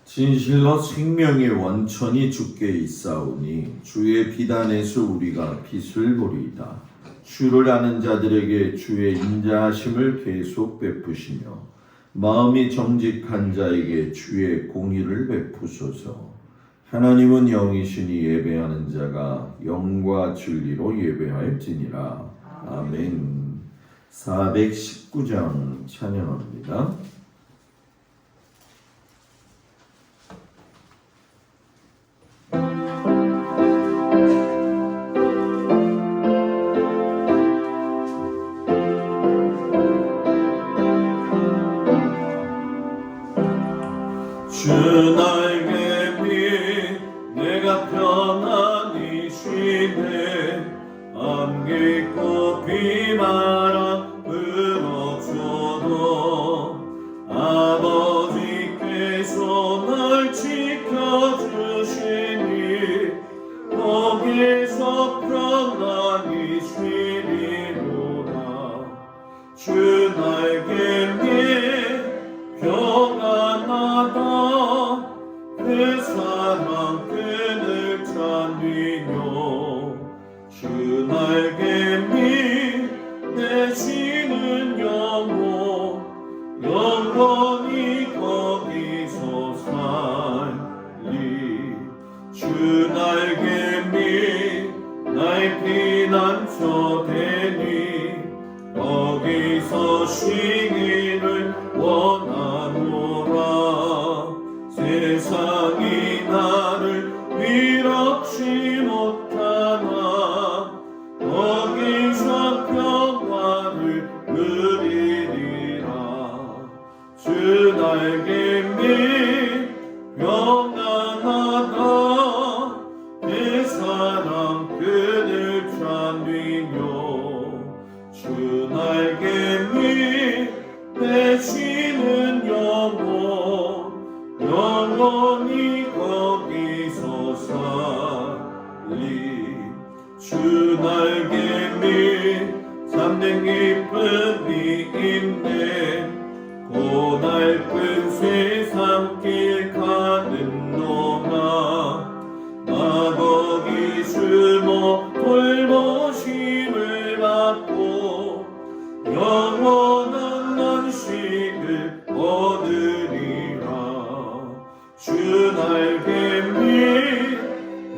진실로 생명의 원천이 주께 있사오니 주의 비단에서 우리가 빛을 보리이다. 주를 아는 자들에게 주의 인자하심을 계속 베푸시며 마음이 정직한 자에게 주의 공의를 베푸소서. 하나님은 영이시니 예배하는 자가 영과 진리로 예배할지니라. 아멘. 419장 찬양합니다. 주 날개 위 내가 편안히 쉬네. 안개꽃 비바람으로 줘도 아버지께서 날 지켜주시니 거기서 편안히 쉬리로다. 주 날개 위 평안하다. 그 사랑 끈을 찾으며 주 날개 밑 내쉬는 영혼 영원히 거기서 살리. 주 날개 밑 날 피난처 되니 거기서 쉬기를 원하노라. 세상이 나를 위롭지 못하나 거기서 평화를 누리리라. 주 날개 밑 평안하다. 내 사랑 끈을 찾으며 주 날개 밑 내쉬는 영혼 영원히 거기서 살리. 주 날개 밑 잠든 기쁨이 있네. 고달픈 세상 길 가는 놈아 나 거기 숨어 돌보심을 받고 영원한 안식을 얻으리라. 주 날개 밑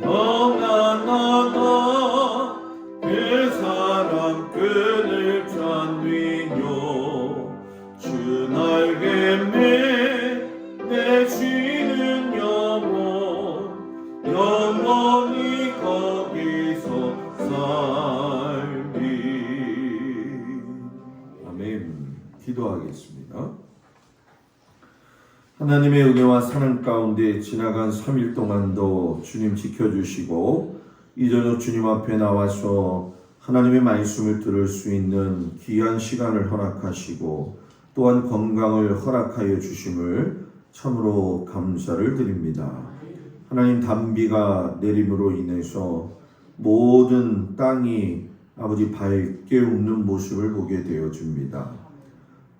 평안하다. 그 사랑 끈을 찾으며 주 날개 밑 내쉬는 영혼 영원히 거기서 살리. 아멘. 기도하겠습니다. 하나님의 은혜와 사랑 가운데 지나간 3일 동안도 주님 지켜주시고 이 저녁 주님 앞에 나와서 하나님의 말씀을 들을 수 있는 귀한 시간을 허락하시고 또한 건강을 허락하여 주심을 참으로 감사를 드립니다. 하나님 단비가 내림으로 인해서 모든 땅이 아버지 밝게 웃는 모습을 보게 되어줍니다.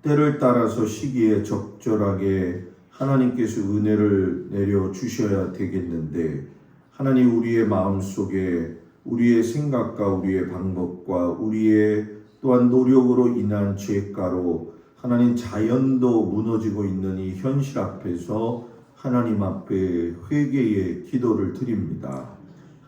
때를 따라서 시기에 적절하게 하나님께서 은혜를 내려 주셔야 되겠는데 하나님 우리의 마음속에 우리의 생각과 우리의 방법과 우리의 또한 노력으로 인한 죄가로 하나님 자연도 무너지고 있는 이 현실 앞에서 하나님 앞에 회개의 기도를 드립니다.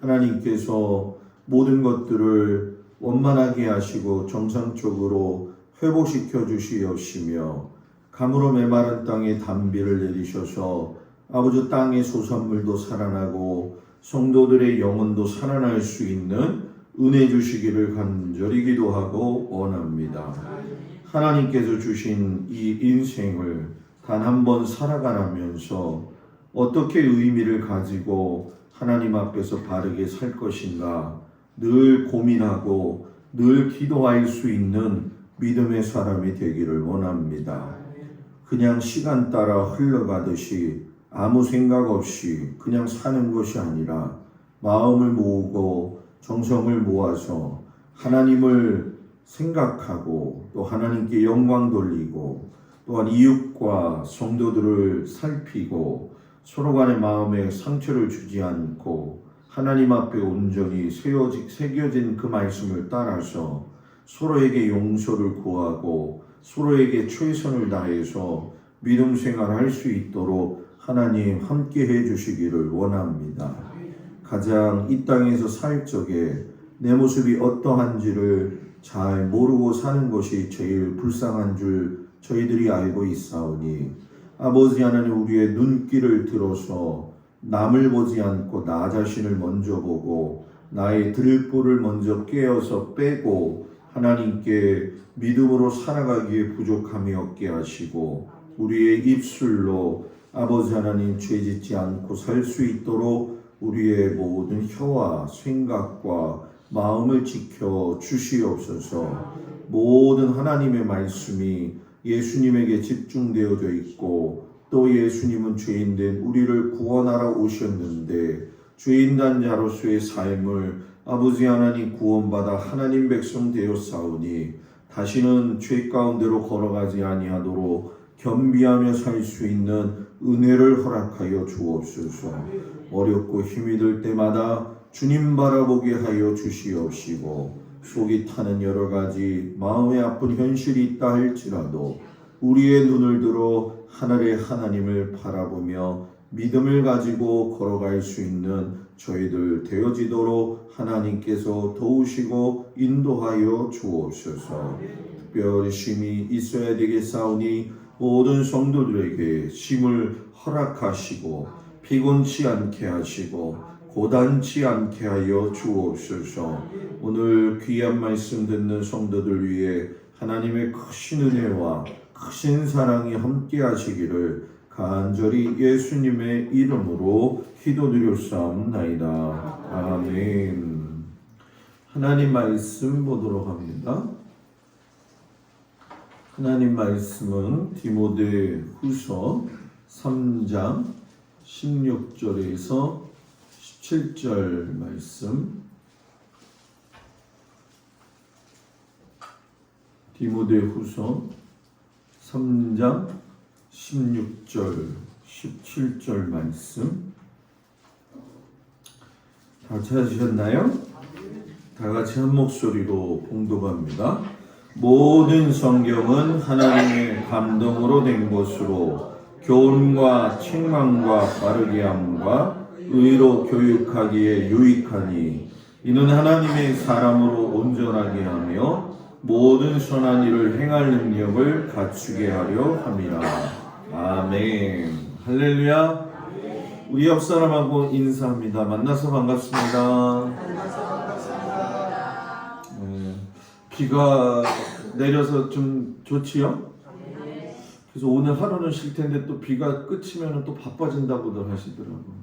하나님께서 모든 것들을 원만하게 하시고 정상적으로 회복시켜 주시옵시며 가물어 메마른 땅에 단비를 내리셔서 아버지 땅의 소산물도 살아나고 성도들의 영혼도 살아날 수 있는 은혜 주시기를 간절히 기도하고 원합니다. 하나님께서 주신 이 인생을 단 한 번 살아가라면서 어떻게 의미를 가지고 하나님 앞에서 바르게 살 것인가 늘 고민하고 늘 기도할 수 있는 믿음의 사람이 되기를 원합니다. 그냥 시간 따라 흘러가듯이 아무 생각 없이 그냥 사는 것이 아니라 마음을 모으고 정성을 모아서 하나님을 생각하고 또 하나님께 영광 돌리고 또한 이웃과 성도들을 살피고 서로 간의 마음에 상처를 주지 않고 하나님 앞에 온전히 새겨진 그 말씀을 따라서 서로에게 용서를 구하고 서로에게 최선을 다해서 믿음 생활할 수 있도록 하나님 함께 해주시기를 원합니다. 가장 이 땅에서 살 적에 내 모습이 어떠한지를 잘 모르고 사는 것이 제일 불쌍한 줄 저희들이 알고 있사오니 아버지 하나님 우리의 눈길을 들어서 남을 보지 않고 나 자신을 먼저 보고 나의 들불을 먼저 깨어서 빼고 하나님께 믿음으로 살아가기에 부족함이 없게 하시고 우리의 입술로 아버지 하나님 죄짓지 않고 살 수 있도록 우리의 모든 혀와 생각과 마음을 지켜 주시옵소서. 모든 하나님의 말씀이 예수님에게 집중되어져 있고 또 예수님은 죄인된 우리를 구원하러 오셨는데 죄인단 자로서의 삶을 아버지 하나님 구원받아 하나님 백성 되었사오니 다시는 죄 가운데로 걸어가지 아니하도록 겸비하며 살 수 있는 은혜를 허락하여 주옵소서. 어렵고 힘이 들 때마다 주님 바라보게 하여 주시옵시고 속이 타는 여러 가지 마음의 아픈 현실이 있다 할지라도 우리의 눈을 들어 하늘의 하나님을 바라보며 믿음을 가지고 걸어갈 수 있는 저희들 되어지도록 하나님께서 도우시고 인도하여 주옵소서. 특별히 쉼이 있어야 되겠사오니 모든 성도들에게 쉼을 허락하시고 피곤치 않게 하시고 고단치 않게 하여 주옵소서. 오늘 귀한 말씀 듣는 성도들 위해 하나님의 크신 은혜와 크신 사랑이 함께 하시기를 간절히 예수님의 이름으로 기도드렸사옵나이다. 아멘. 하나님 말씀 보도록 합니다. 하나님 말씀은 디모데 후서 3장 16절에서 17절 말씀. 디모데 후서 3장 16절 17절 말씀 다 찾으셨나요? 다 같이 한 목소리로 봉독합니다. 모든 성경은 하나님의 감동으로 된 것으로 교훈과 책망과 바르게 함과 의로 교육하기에 유익하니 이는 하나님의 사람으로 온전하게 하며 모든 선한 일을 행할 능력을 갖추게 하려 함이라. 아멘. 할렐루야. 우리 옆 사람하고 인사합니다. 만나서 반갑습니다. 비가 내려서 좀 좋지요? 그래서 오늘 하루는 쉴 텐데 또 비가 끝이면 또 바빠진다고들 하시더라고요.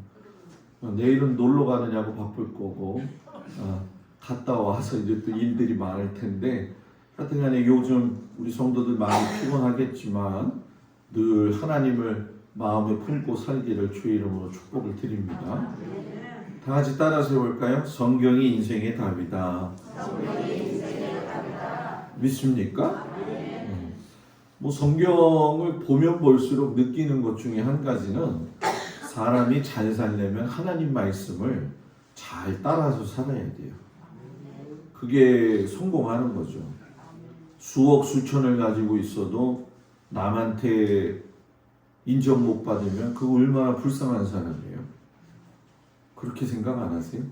내일은 놀러 가느냐고 바쁠 거고 갔다 와서 이제 또 일들이 많을 텐데 하여튼 간에 요즘 우리 성도들 많이 피곤하겠지만 늘 하나님을 마음에 품고 살기를 주의 이름으로 축복을 드립니다. 다 같이 따라서 해볼까요? 성경이 인생의 답이다. 믿습니까? 뭐 성경을 보면 볼수록 느끼는 것 중에 한 가지는 사람이 잘 살려면 하나님 말씀을 잘 따라서 살아야 돼요. 그게 성공하는 거죠. 수억 수천을 가지고 있어도 남한테 인정 못 받으면 그거 얼마나 불쌍한 사람이에요. 그렇게 생각 안 하세요?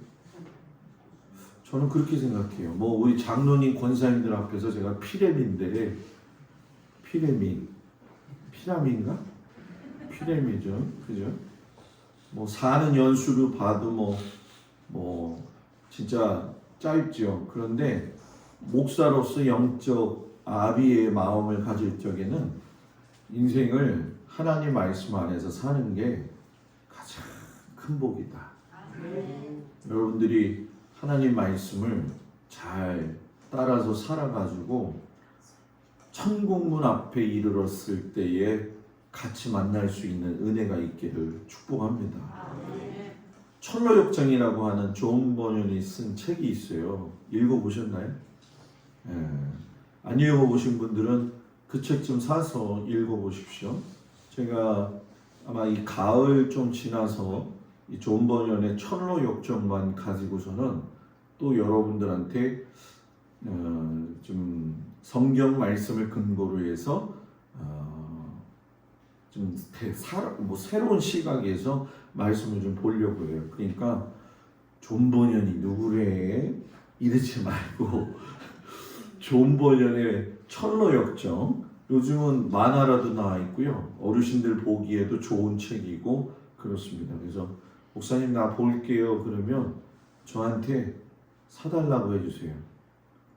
저는 그렇게 생각해요. 뭐 우리 장로님 권사님들 앞에서 제가 피레미인데 피라미인가? 피레미죠, 그죠? 뭐 사는 연수로 봐도 뭐 진짜 짧죠. 그런데 목사로서 영적 아비의 마음을 가질 적에는 인생을 하나님 말씀 안에서 사는 게 가장 큰 복이다. 여러분들이 하나님 말씀을 잘 따라서 살아가지고 천국문 앞에 이르렀을 때에 같이 만날 수 있는 은혜가 있기를 축복합니다. 철로역정이라고 하는 존 버년이 쓴 책이 있어요. 읽어보셨나요? 예. 안 읽어보신 분들은 그 책 좀 사서 읽어보십시오. 제가 아마 이 가을 좀 지나서 이 존 버년의 철로역정만 가지고서는 또 여러분들한테 좀 성경 말씀을 근거로 해서 좀 새로운 시각에서 말씀을 좀 보려고 해요. 그러니까 존 버년이 누구래? 이러지 말고 존 버년의 철로역정, 요즘은 만화라도 나와 있고요. 어르신들 보기에도 좋은 책이고 그렇습니다. 그래서 목사님 나 볼게요 그러면 저한테 사달라고 해주세요.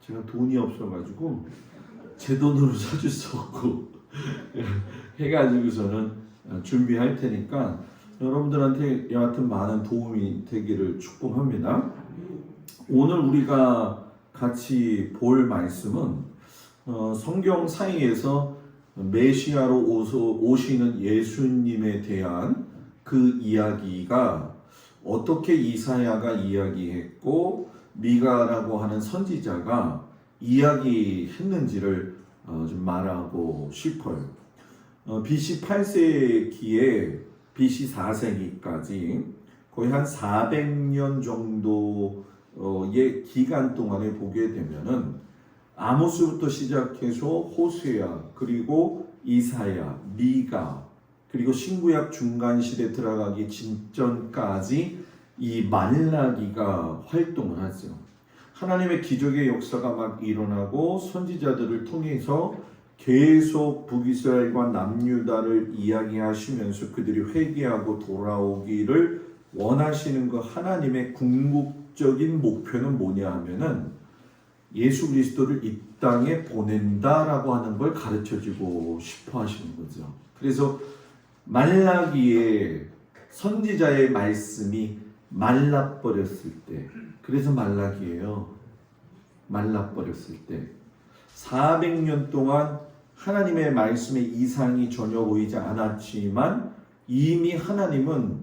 제가 돈이 없어가지고 제 돈으로 사줄 수 없고 해가지고서는 준비할 테니까 여러분들한테 여하튼 많은 도움이 되기를 축복합니다. 오늘 우리가 같이 볼 말씀은 성경 사이에서 메시아로 오시는 예수님에 대한 그 이야기가 어떻게 이사야가 이야기했고 미가라고 하는 선지자가 이야기했는지를 좀 말하고 싶어요. BC 8세기에 BC 4세기까지 거의 한 400년 정도의 기간 동안에 보게 되면은 아모스부터 시작해서 호세아 그리고 이사야, 미가 그리고 신구약 중간 시대 들어가기 직전까지 이 말라기가 활동을 하죠. 하나님의 기적의 역사가 막 일어나고 선지자들을 통해서 계속 북이스라엘과 남유다를 이야기하시면서 그들이 회개하고 돌아오기를 원하시는 그 하나님의 궁극적인 목표는 뭐냐 하면은 예수 그리스도를 이 땅에 보낸다라고 하는 걸 가르쳐주고 싶어 하시는 거죠. 그래서 말라기의 선지자의 말씀이 말라버렸을 때, 그래서 말라기예요. 말라버렸을 때 400년 동안 하나님의 말씀에 이상이 전혀 보이지 않았지만 이미 하나님은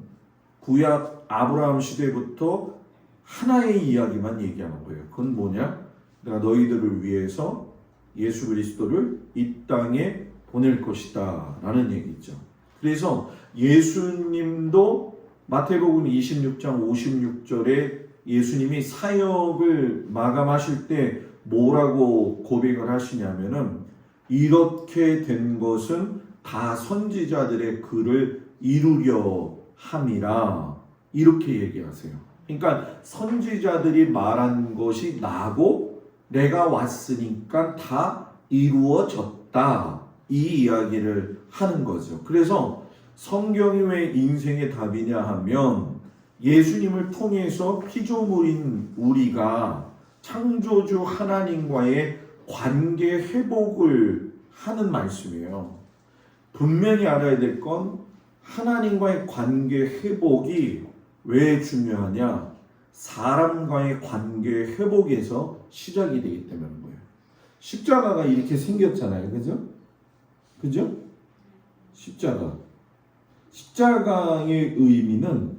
구약 아브라함 시대부터 하나의 이야기만 얘기하는 거예요. 그건 뭐냐? 내가 너희들을 위해서 예수 그리스도를 이 땅에 보낼 것이다 라는 얘기죠. 그래서 예수님도 마태복음 26장 56절에 예수님이 사역을 마감하실 때 뭐라고 고백을 하시냐면은 이렇게 된 것은 다 선지자들의 글을 이루려 함이라 이렇게 얘기하세요. 그러니까 선지자들이 말한 것이 나고 내가 왔으니까 다 이루어졌다 이 이야기를 하는 거죠. 그래서 성경이 왜 인생의 답이냐 하면 예수님을 통해서 피조물인 우리가 창조주 하나님과의 관계 회복을 하는 말씀이에요. 분명히 알아야 될 건 하나님과의 관계 회복이 왜 중요하냐? 사람과의 관계 회복에서 시작이 되기 때문인 거예요. 십자가가 이렇게 생겼잖아요. 그죠? 그죠? 십자가의 의미는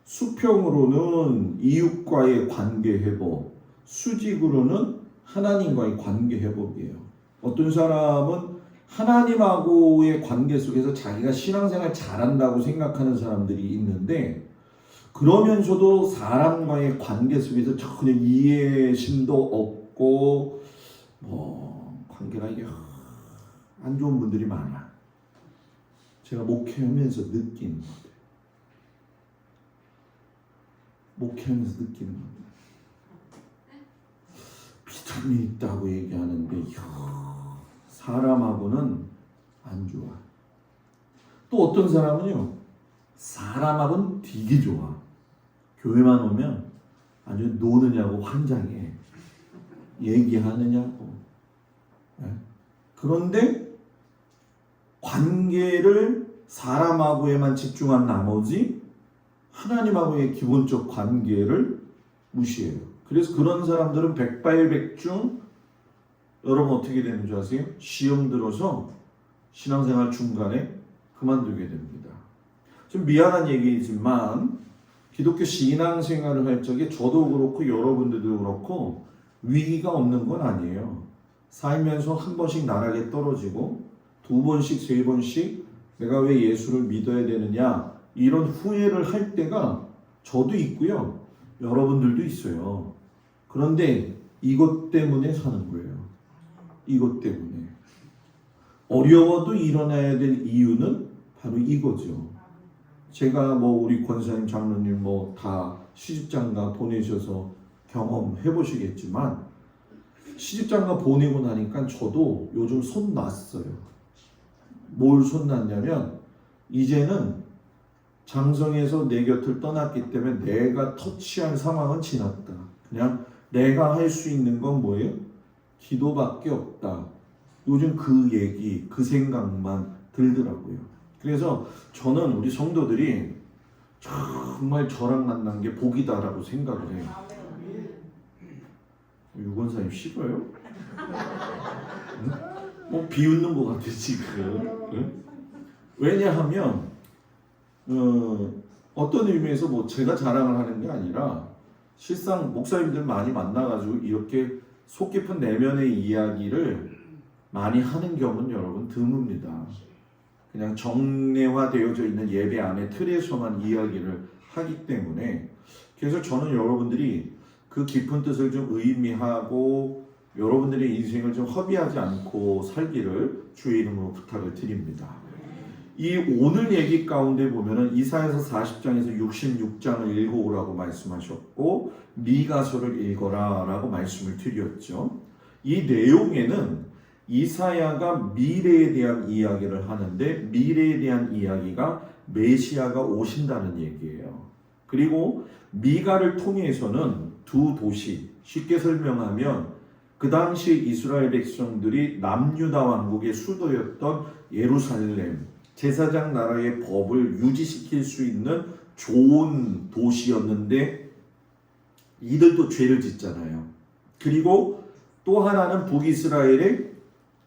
수평으로는 이웃과의 관계 회복, 수직으로는 하나님과의 관계 회복이에요. 어떤 사람은 하나님하고의 관계 속에서 자기가 신앙생활 잘한다고 생각하는 사람들이 있는데 그러면서도 사람과의 관계 속에서 전혀 이해심도 없고 관계가 이게 안 좋은 분들이 많아. 제가 목회하면서 느끼는 건데. 비전이 있다고 얘기하는데 사람하고는 안 좋아. 또 어떤 사람은요 사람하고는 되게 좋아. 교회만 오면 아주 노느냐고 환장해. 얘기하느냐고. 그런데 관계를 사람하고에만 집중한 나머지 하나님하고의 기본적 관계를 무시해요. 그래서 그런 사람들은 백발백중 여러분 어떻게 되는 줄 아세요? 시험 들어서 신앙생활 중간에 그만두게 됩니다. 좀 미안한 얘기지만 기독교 신앙생활을 할 적에 저도 그렇고 여러분들도 그렇고 위기가 없는 건 아니에요. 살면서 한 번씩 나락에 떨어지고 두 번씩 세 번씩 내가 왜 예수를 믿어야 되느냐 이런 후회를 할 때가 저도 있고요. 여러분들도 있어요. 그런데 이것 때문에 사는 거예요. 이것 때문에. 어려워도 일어나야 될 이유는 바로 이거죠. 제가 우리 권사님, 장로님 다 시집장가 보내셔서 경험해 보시겠지만 시집장가 보내고 나니까 저도 요즘 손 놨어요. 뭘 손 놨냐면 이제는 장성에서 내 곁을 떠났기 때문에 내가 터치한 상황은 지났다. 그냥 내가 할 수 있는 건 뭐예요? 기도밖에 없다. 요즘 그 얘기, 그 생각만 들더라고요. 그래서 저는 우리 성도들이 정말 저랑 만난 게 복이다라고 생각을 해요. 유권사님 싫어요? 응? 비웃는 것 같아 지금. 응? 왜냐하면 어떤 의미에서 제가 자랑을 하는 게 아니라 실상 목사님들 많이 만나가지고 이렇게 속 깊은 내면의 이야기를 많이 하는 경우는 여러분 드뭅니다. 그냥 정례화되어져 있는 예배 안에 틀에서만 이야기를 하기 때문에 그래서 저는 여러분들이 그 깊은 뜻을 좀 의미하고 여러분들의 인생을 좀 허비하지 않고 살기를 주의 이름으로 부탁을 드립니다. 이 오늘 얘기 가운데 보면은 이사야서 40장에서 66장을 읽어오라고 말씀하셨고 미가서를 읽어라 라고 말씀을 드렸죠. 이 내용에는 이사야가 미래에 대한 이야기를 하는데 미래에 대한 이야기가 메시아가 오신다는 얘기예요. 그리고 미가를 통해서는 두 도시, 쉽게 설명하면 그 당시 이스라엘 백성들이 남유다 왕국의 수도였던 예루살렘, 제사장 나라의 법을 유지시킬 수 있는 좋은 도시였는데 이들도 죄를 짓잖아요. 그리고 또 하나는 북이스라엘의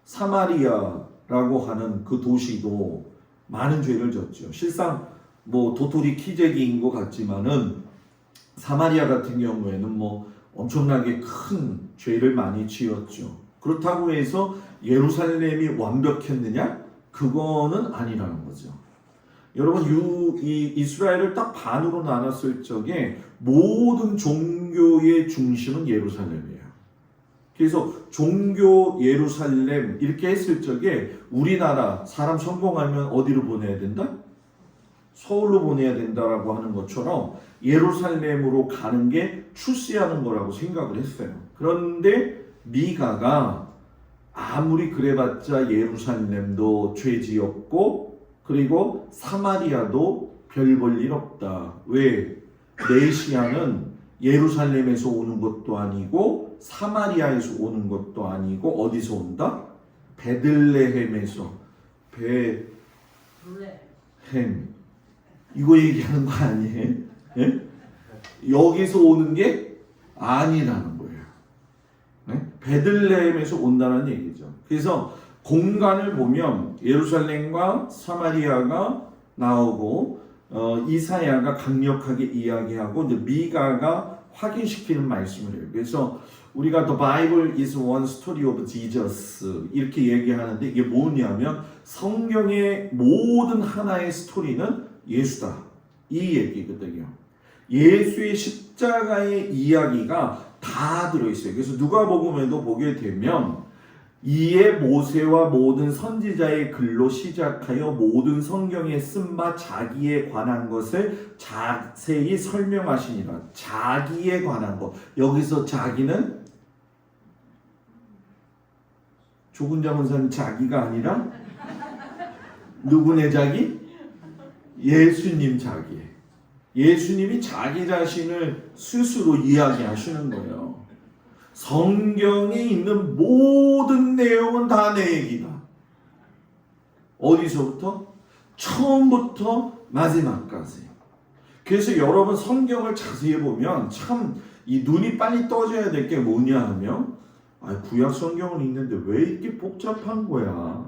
사마리아라고 하는 그 도시도 많은 죄를 졌죠. 실상 도토리 키재기인 것 같지만은 사마리아 같은 경우에는 엄청나게 큰 죄를 많이 지었죠. 그렇다고 해서 예루살렘이 완벽했느냐? 그거는 아니라는 거죠. 여러분 이 이스라엘을 딱 반으로 나눴을 적에 모든 종교의 중심은 예루살렘이에요. 그래서 종교 예루살렘 이렇게 했을 적에 우리나라 사람 성공하면 어디로 보내야 된다? 서울로 보내야 된다라고 하는 것처럼 예루살렘으로 가는 게 출세하는 거라고 생각을 했어요. 그런데 미가가 아무리 그래봤자 예루살렘도 죄지었고 그리고 사마리아도 별 볼 일 없다. 왜? 메시아는 예루살렘에서 오는 것도 아니고 사마리아에서 오는 것도 아니고 어디서 온다? 베들레헴에서. 베햄 이거 얘기하는 거 아니에요? 예? 여기서 오는 게 아니라는 거예요. 네? 베들레헴에서 온다는 얘기죠. 그래서 공간을 보면 예루살렘과 사마리아가 나오고 이사야가 강력하게 이야기하고 이제 미가가 확인시키는 말씀을 해요. 그래서 우리가 The Bible is one story of Jesus 이렇게 얘기하는데 이게 뭐냐면 성경의 모든 하나의 스토리는 예수다. 이 얘기거든요. 예수의 십자가의 이야기가 다 들어있어요. 그래서 누가복음에도 보게 되면 이에 모세와 모든 선지자의 글로 시작하여 모든 성경에 쓴 바 자기에 관한 것을 자세히 설명하시니라. 자기에 관한 것. 여기서 자기는 조근자 원사님 자기가 아니라 누구네 자기? 예수님 자기. 예수님이 자기 자신을 스스로 이야기하시는 거예요. 성경에 있는 모든 내용은 다 내 얘기다. 어디서부터? 처음부터 마지막까지. 그래서 여러분 성경을 자세히 보면 참 이 눈이 빨리 떠져야 될 게 뭐냐 하면 구약 성경은 있는데 왜 이렇게 복잡한 거야?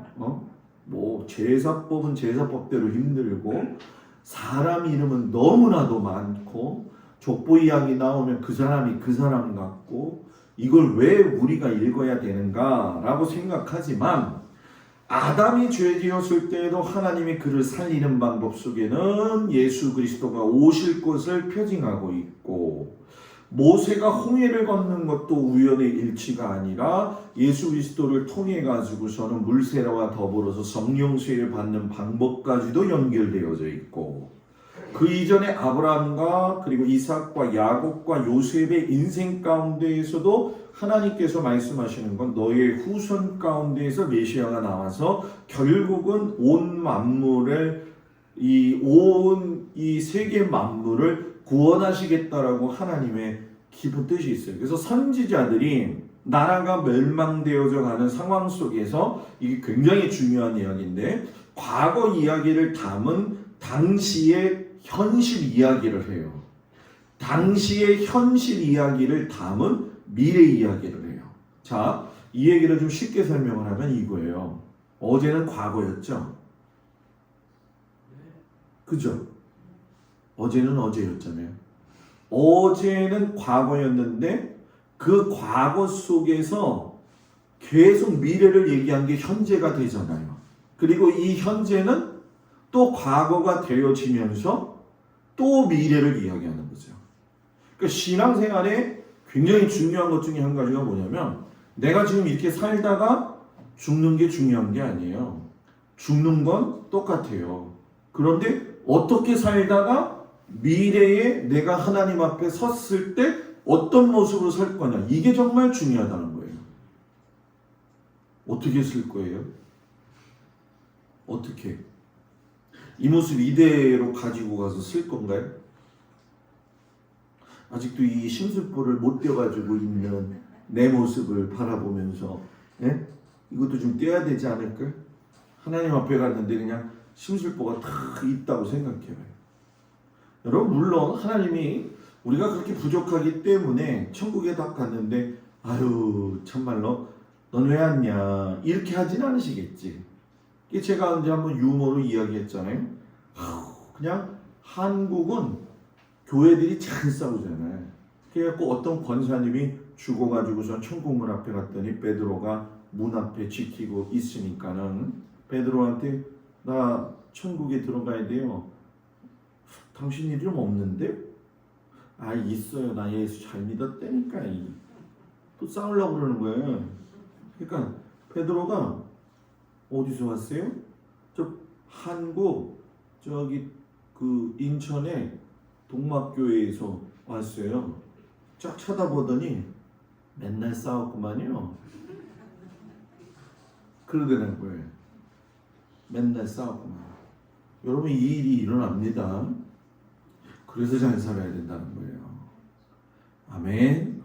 뭐 제사법은 제사법대로 힘들고 사람 이름은 너무나도 많고 족보 이야기 나오면 그 사람이 그 사람 같고 이걸 왜 우리가 읽어야 되는가라고 생각하지만 아담이 죄지었을 때에도 하나님이 그를 살리는 방법 속에는 예수 그리스도가 오실 것을 표징하고 있고 모세가 홍해를 걷는 것도 우연의 일치가 아니라 예수 그리스도를 통해 가지고서는 물세례와 더불어서 성령 세례를 받는 방법까지도 연결되어져 있고 그 이전에 아브라함과 그리고 이삭과 야곱과 요셉의 인생 가운데에서도 하나님께서 말씀하시는 건 너의 후손 가운데에서 메시아가 나와서 결국은 온 만물을 이 세계 만물을 구원하시겠다라고 하나님의 깊은 뜻이 있어요. 그래서 선지자들이 나라가 멸망되어져 가는 상황 속에서 이게 굉장히 중요한 이야기인데 과거 이야기를 담은 당시의 현실 이야기를 해요. 당시의 현실 이야기를 담은 미래 이야기를 해요. 자, 이 얘기를 좀 쉽게 설명을 하면 이거예요. 어제는 과거였죠. 그죠? 어제는 어제였잖아요. 어제는 과거였는데 그 과거 속에서 계속 미래를 얘기한 게 현재가 되잖아요. 그리고 이 현재는 또 과거가 되어지면서 또 미래를 이야기하는 거죠. 그러니까 신앙생활에 굉장히 중요한 것 중에 한 가지가 뭐냐면 내가 지금 이렇게 살다가 죽는 게 중요한 게 아니에요. 죽는 건 똑같아요. 그런데 어떻게 살다가 미래에 내가 하나님 앞에 섰을 때 어떤 모습으로 설 거냐 이게 정말 중요하다는 거예요. 어떻게 쓸 거예요? 어떻게? 이 모습 이대로 가지고 가서 쓸 건가요? 아직도 이 심술보를 못 떼어가지고 있는 내 모습을 바라보면서 이것도 좀 떼야 되지 않을까? 하나님 앞에 갔는데 그냥 심술보가 다 있다고 생각해요. 여러분 물론 하나님이 우리가 그렇게 부족하기 때문에 천국에 딱 갔는데 아유 참말로 넌 왜 왔냐 이렇게 하진 않으시겠지. 제가 이제 한번 유머로 이야기했잖아요. 그냥 한국은 교회들이 잘 싸우잖아요. 그래갖고 어떤 권사님이 죽어가지고선 천국문 앞에 갔더니 베드로가 문 앞에 지키고 있으니까는 베드로한테 나 천국에 들어가야 돼요. 당신 이름 없는데? 있어요. 나 예수 잘 믿었다니까. 또 싸우려고 그러는 거예요. 그러니까 베드로가 어디서 왔어요? 저 한국 저기 그 인천에 동막교회에서 왔어요. 쫙 쳐다보더니 맨날 싸웠구만요. 그러더라고요. 맨날 싸웠구만. 여러분 이 일이 일어납니다. 그래서 잘 살아야 된다는 거예요. 아멘.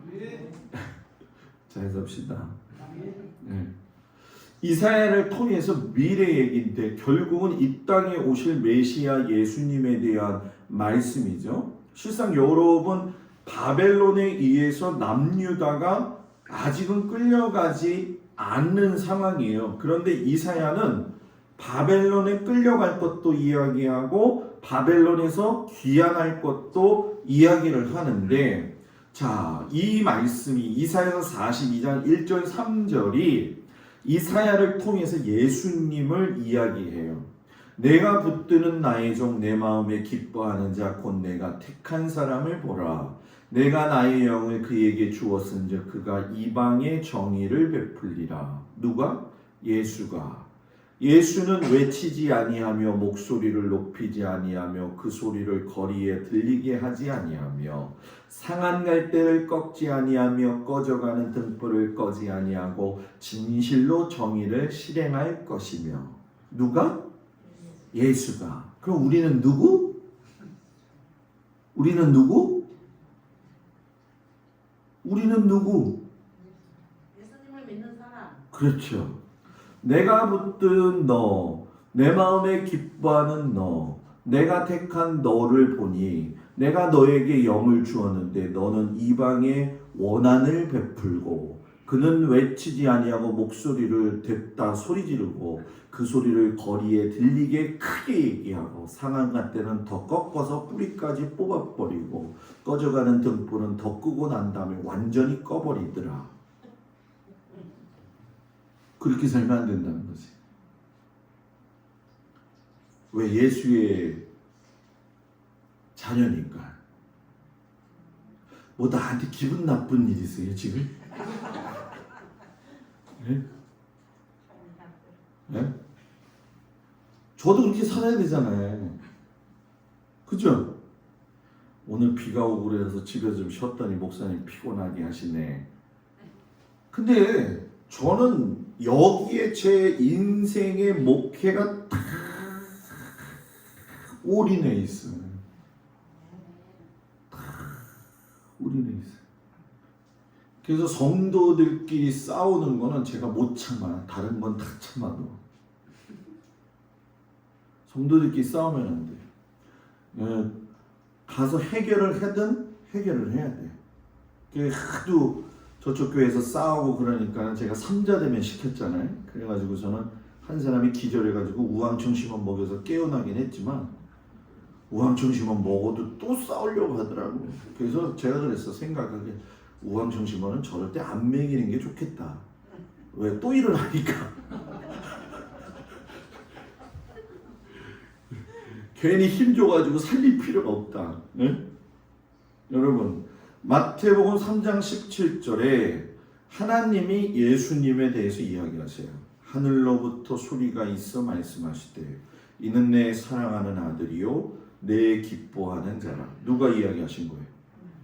잘 삽시다. 네. 이사야를 통해서 미래 얘기인데 결국은 이 땅에 오실 메시아 예수님에 대한 말씀이죠. 실상 여러분 바벨론에 의해서 남유다가 아직은 끌려가지 않는 상황이에요. 그런데 이사야는 바벨론에 끌려갈 것도 이야기하고 바벨론에서 귀환할 것도 이야기를 하는데 자, 이 말씀이 이사야서 42장 1절 3절이 이사야를 통해서 예수님을 이야기해요. 내가 붙드는 나의 종 내 마음에 기뻐하는 자 곧 내가 택한 사람을 보라. 내가 나의 영을 그에게 주었은즉 그가 이방의 정의를 베풀리라. 누가? 예수가. 예수는 외치지 아니하며 목소리를 높이지 아니하며 그 소리를 거리에 들리게 하지 아니하며 상한 갈대를 꺾지 아니하며 꺼져가는 등불을 꺼지 아니하고 진실로 정의를 실행할 것이며. 누가? 예수가. 그럼 우리는 누구? 우리는 누구? 우리는 누구? 그렇죠. 내가 붙든 너, 내 마음에 기뻐하는 너, 내가 택한 너를 보니 내가 너에게 영을 주었는데 너는 이방에 원한을 베풀고 그는 외치지 아니하고 목소리를 댔다 소리 지르고 그 소리를 거리에 들리게 크게 얘기하고 상한 갓대는 더 꺾어서 뿌리까지 뽑아버리고 꺼져가는 등불은 더 끄고 난 다음에 완전히 꺼버리더라. 그렇게 살면 안 된다는 거지. 왜? 예수의 자녀니까. 뭐 나한테 기분 나쁜 일 있어요 지금? 네? 네? 저도 그렇게 살아야 되잖아요. 그죠? 오늘 비가 오고 그래서 집에서 좀 쉬었더니 목사님 피곤하게 하시네. 근데 저는 여기에 제 인생의 목회가 다 올인해 있어요. 다 올인해 있어요. 그래서 성도들끼리 싸우는 거는 제가 못 참아. 다른 건 다 참아도. 성도들끼리 싸우면 안 돼. 가서 해결을 하든 해결을 해야 돼. 하도 저쪽 교회에서 싸우고 그러니까 제가 삼자대면 시켰잖아요. 그래가지고 저는 한 사람이 기절해가지고 우황청심원 먹여서 깨어나긴 했지만 우황청심원 먹어도 또 싸우려고 하더라고. 그래서 제가 그랬어. 생각하기에 우황청심원은 저럴 때 안 먹이는 게 좋겠다. 왜? 또 일어나니까. 괜히 힘줘가지고 살릴 필요가 없다. 네? 여러분 마태복음 3장 17절에 하나님이 예수님에 대해서 이야기하세요. 하늘로부터 소리가 있어 말씀하시되 이는 내 사랑하는 아들이요 내 기뻐하는 자라. 누가 이야기하신 거예요?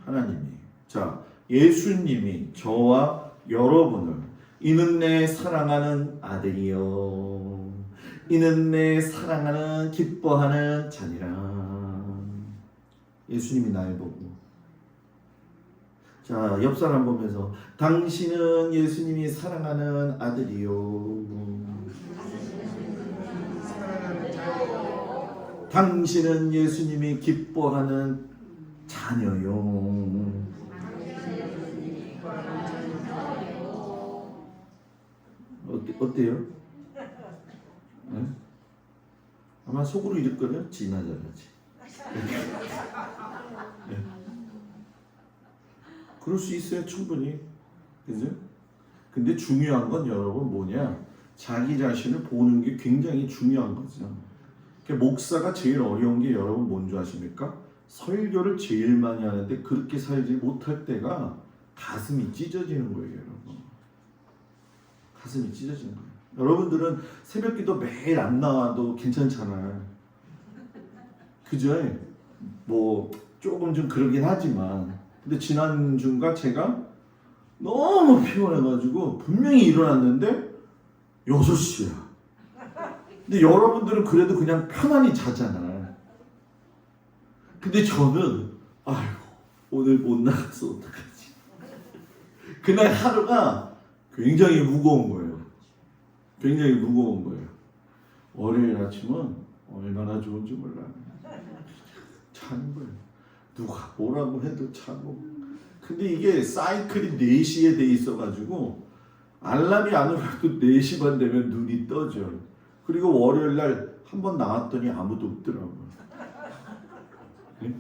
하나님이. 자, 예수님이 저와 여러분을 이는 내 사랑하는 아들이요 이는 내 사랑하는 기뻐하는 자니라. 예수님이 날 보고. 자, 옆 사람 보면서 당신은 예수님이 사랑하는 아들이요 당신은 예수님이 기뻐하는 자녀요. 어때요? 네? 아마 속으로 이럴 거예요. 지나 잘하지. 네. 그럴 수 있어요. 충분히. 그죠? 근데 중요한 건 여러분 뭐냐? 자기 자신을 보는 게 굉장히 중요한 거죠. 목사가 제일 어려운 게 여러분 뭔지 아십니까? 설교를 제일 많이 하는데 그렇게 살지 못할 때가 가슴이 찢어지는 거예요. 여러분. 가슴이 찢어지는 거예요. 여러분들은 새벽기도 매일 안 나와도 괜찮잖아요. 그죠? 뭐 조금 좀 그러긴 하지만 근데 지난주인가 제가 너무 피곤해가지고 분명히 일어났는데 6시야. 근데 여러분들은 그래도 그냥 편안히 자잖아. 근데 저는 아이고 오늘 못 나가서 어떡하지. 그날 하루가 굉장히 무거운 거예요. 굉장히 무거운 거예요. 월요일 아침은 얼마나 좋은지 몰라요. 자는 거예요. 누가 뭐라고 해도 자고. 근데 이게 사이클이 4시에 돼 있어가지고 알람이 안 울어도 4시 반 되면 눈이 떠져. 그리고 월요일 날 한번 나왔더니 아무도 없더라고요. 네?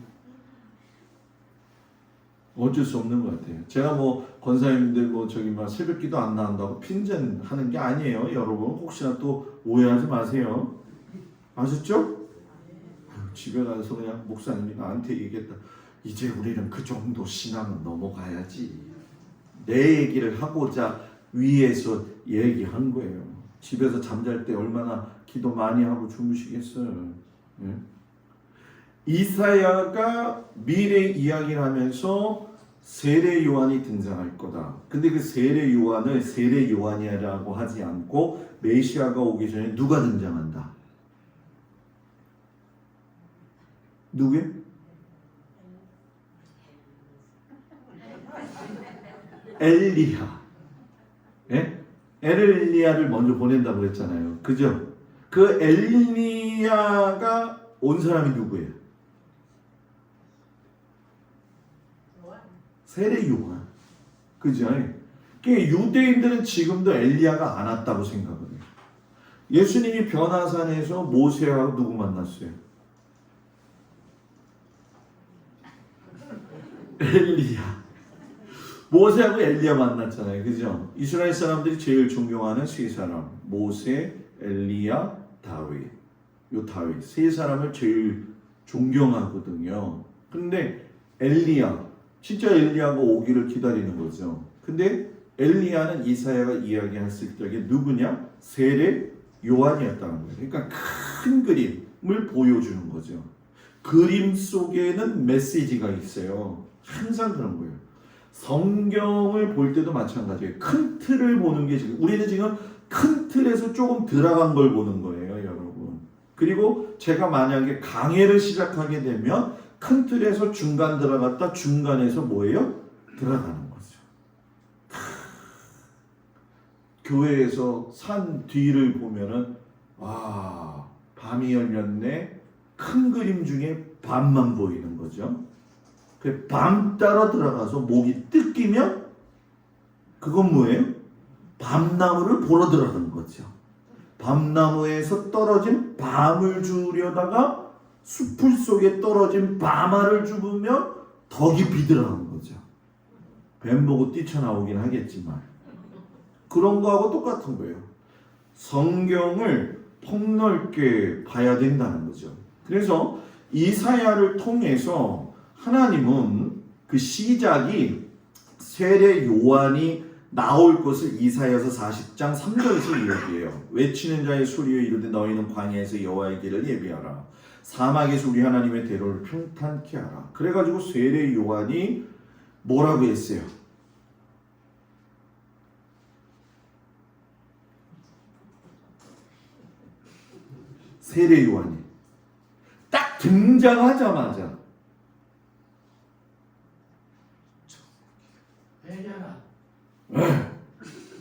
어쩔 수 없는 것 같아요. 제가 뭐 권사님들 뭐 저기 막 새벽기도 안 나온다고 핀잔하는 게 아니에요. 여러분 혹시나 또 오해하지 마세요. 아셨죠? 집에 가서 그냥 목사님이 나한테 얘기했다. 이제 우리는 그 정도 신앙은 넘어가야지. 내 얘기를 하고자 위에서 얘기한 거예요. 집에서 잠잘 때 얼마나 기도 많이 하고 주무시겠어요. 네? 이사야가 미래 이야기를 하면서 세례 요한이 등장할 거다. 근데 그 세례 요한을 세례 요한이라고 하지 않고 메시아가 오기 전에 누가 등장한다? 누구요? 엘리야. 예? 엘리야를 먼저 보낸다고 그랬잖아요. 그죠? 그 엘리야가 온 사람이 누구예요? 세례 요한. 그죠? 유대인들은 지금도 엘리야가 안 왔다고 생각을 해요. 예수님이 변화산에서 모세하고 누구 만났어요? 엘리야. 모세하고 엘리야 만났잖아요. 그죠? 이스라엘 사람들이 제일 존경하는 세 사람. 모세, 엘리야, 다윗. 요 다윗. 세 사람을 제일 존경하거든요. 근데 엘리야. 진짜 엘리야가 오기를 기다리는 거죠. 근데 엘리야는 이사야가 이야기했을 적에 누구냐? 세례 요한이었다는 거예요. 그러니까 큰 그림을 보여주는 거죠. 그림 속에는 메시지가 있어요. 항상 그런 거예요. 성경을 볼 때도 마찬가지예요. 큰 틀을 보는 게 우리는 지금 큰 틀에서 조금 들어간 걸 보는 거예요, 여러분. 그리고 제가 만약에 강해를 시작하게 되면 큰 틀에서 중간 들어갔다 중간에서 뭐예요? 들어가는 거죠. 교회에서 산 뒤를 보면은 와, 밤이 열렸네. 큰 그림 중에 밤만 보이는 거죠. 그 밤 따라 들어가서 목이 뜯기면 그건 뭐예요? 밤나무를 보러 들어가는 거죠. 밤나무에서 떨어진 밤을 주우려다가 숲을 속에 떨어진 밤알을 주우면 더 깊이 들어가는 거죠. 뱀 보고 뛰쳐나오긴 하겠지만 그런 거하고 똑같은 거예요. 성경을 폭넓게 봐야 된다는 거죠. 그래서 이사야를 통해서 하나님은 그 시작이 세례 요한이 나올 것을 이사야서 40장 3절에서 이야기해요. 외치는 자의 소리에 이르되 너희는 광야에서 여호와의 길을 예비하라. 사막에서 우리 하나님의 대로를 평탄케 하라. 그래가지고 세례 요한이 뭐라고 했어요? 세례 요한이 딱 등장하자마자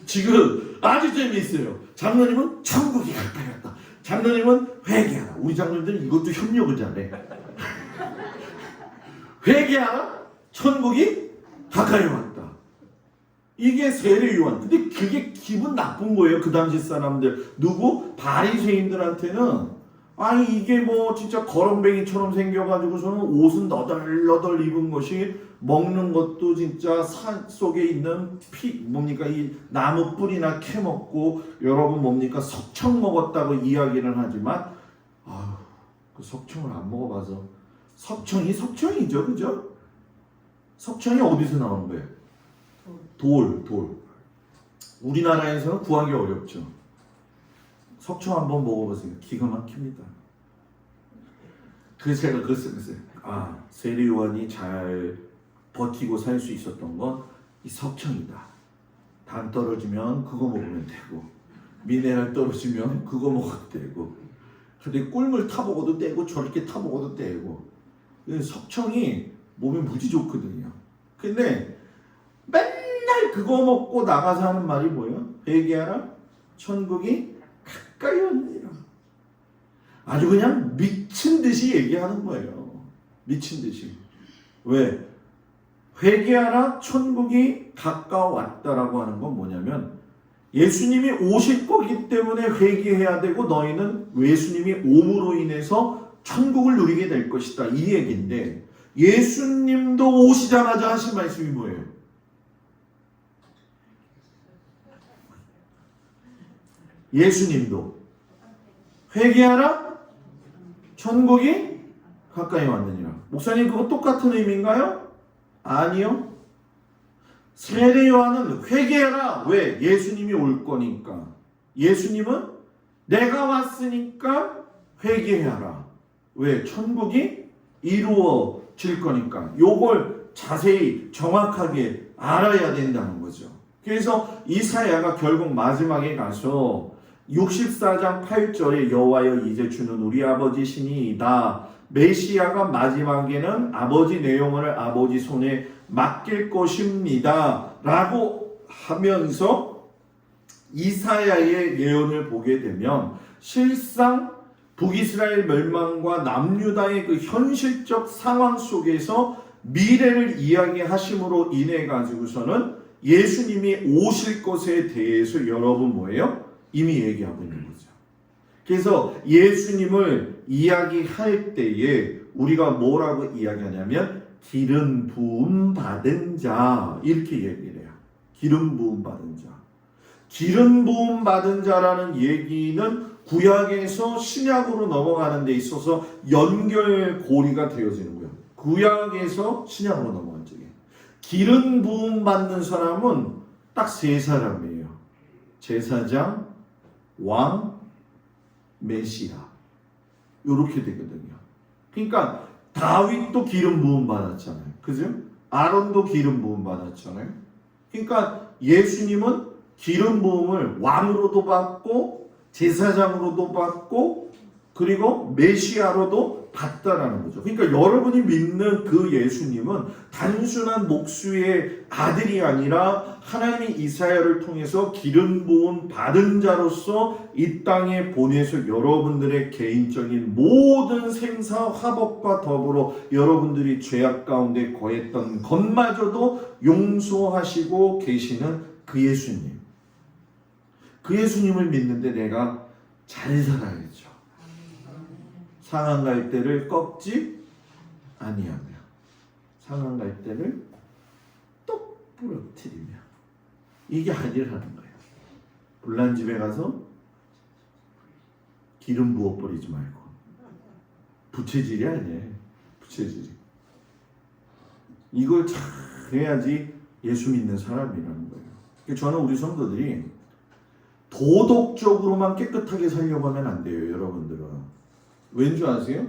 지금 아주 재미있어요. 장로님은 천국이 가까이 왔다. 장로님은 회개하라. 우리 장로님들은 이것도 협력을 잘해. 회개하라. 천국이 가까이 왔다. 이게 세례 요한. 근데 그게 기분 나쁜 거예요. 그 당시 사람들. 누구? 바리새인들한테는 아니 이게 뭐 진짜 거렁뱅이처럼 생겨가지고서는 옷은 너덜너덜 입은 것이 먹는 것도 진짜 산 속에 있는 뭡니까 이 나무 뿌리나 캐 먹고 여러분 뭡니까 석청 먹었다고 이야기를 하지만 그 석청을 안 먹어봐서 석청이 석청이죠, 그죠? 석청이 어디서 나오는 거예요? 돌. 우리나라에서는 구하기 어렵죠. 석청 한번 먹어보세요. 기가 막힙니다. 그래서 제가 그랬어요. 세례 요한이 잘 버티고 살 수 있었던 건 이 석청이다. 단 떨어지면 그거 먹으면 되고 미네랄 떨어지면 그거 먹어도 되고 근데 꿀물 타먹어도 되고 저렇게 타먹어도 되고 석청이 몸에 무지 좋거든요. 근데 맨날 그거 먹고 나가서 하는 말이 뭐예요? 회개하라. 천국이 가까이 왔느니라. 아주 그냥 미친 듯이 얘기하는 거예요. 미친 듯이. 왜? 회개하라 천국이 가까웠다라고 하는 건 뭐냐면 예수님이 오실 거기 때문에 회개해야 되고 너희는 예수님이 옴으로 인해서 천국을 누리게 될 것이다. 이 얘기인데 예수님도 오시자마자 하신 말씀이 뭐예요? 예수님도 회개하라 천국이 가까이 왔느니라. 목사님 그거 똑같은 의미인가요? 아니요. 세례 요한은 회개하라. 왜? 예수님이 올 거니까. 예수님은 내가 왔으니까 회개하라. 왜? 천국이 이루어질 거니까. 요걸 자세히 정확하게 알아야 된다는 거죠. 그래서 이사야가 결국 마지막에 가서 64장 8절에 여호와여 이제 주는 우리 아버지 신이이다. 메시아가 마지막에는 아버지 내용을 아버지 손에 맡길 것입니다. 라고 하면서 이사야의 예언을 보게 되면 실상 북이스라엘 멸망과 남유다의 그 현실적 상황 속에서 미래를 이야기하심으로 인해 가지고서는 예수님이 오실 것에 대해서 여러분 뭐예요? 이미 얘기하고 있는 거죠. 그래서 예수님을 이야기할 때에 우리가 뭐라고 이야기하냐면 기름 부음 받은 자 이렇게 얘기를 해요. 기름 부음 받은 자. 기름 부음 받은 자라는 얘기는 구약에서 신약으로 넘어가는 데 있어서 연결고리가 되어지는 거예요. 구약에서 신약으로 넘어간 적에 기름 부음 받는 사람은 딱 세 사람이에요. 제사장, 왕, 메시아. 이렇게 되거든요. 그러니까 다윗도 기름 부음 받았잖아요. 그죠? 아론도 기름 부음 받았잖아요. 그러니까 예수님은 기름 부음을 왕으로도 받고 제사장으로도 받고 그리고 메시아로도 받다라는 거죠. 그러니까 여러분이 믿는 그 예수님은 단순한 목수의 아들이 아니라 하나님이 이사야를 통해서 기름 부음 받은 자로서 이 땅에 보내서 여러분들의 개인적인 모든 생사 화복과 더불어 여러분들이 죄악 가운데 거했던 것마저도 용서하시고 계시는 그 예수님. 그 예수님을 믿는데 내가 잘 살아야죠. 상한 갈대를 꺾지 아니하며 상한 갈대를 똑 부러뜨리며 이게 아니라는 거예요. 불난 집에 가서 기름 부어 버리지 말고 부채질이 아니에요. 부채질이 이걸 잘 해야지 예수 믿는 사람이라는 거예요. 저는 우리 성도들이 도덕적으로만 깨끗하게 살려고 하면 안 돼요. 여러분들은 왠지 아세요?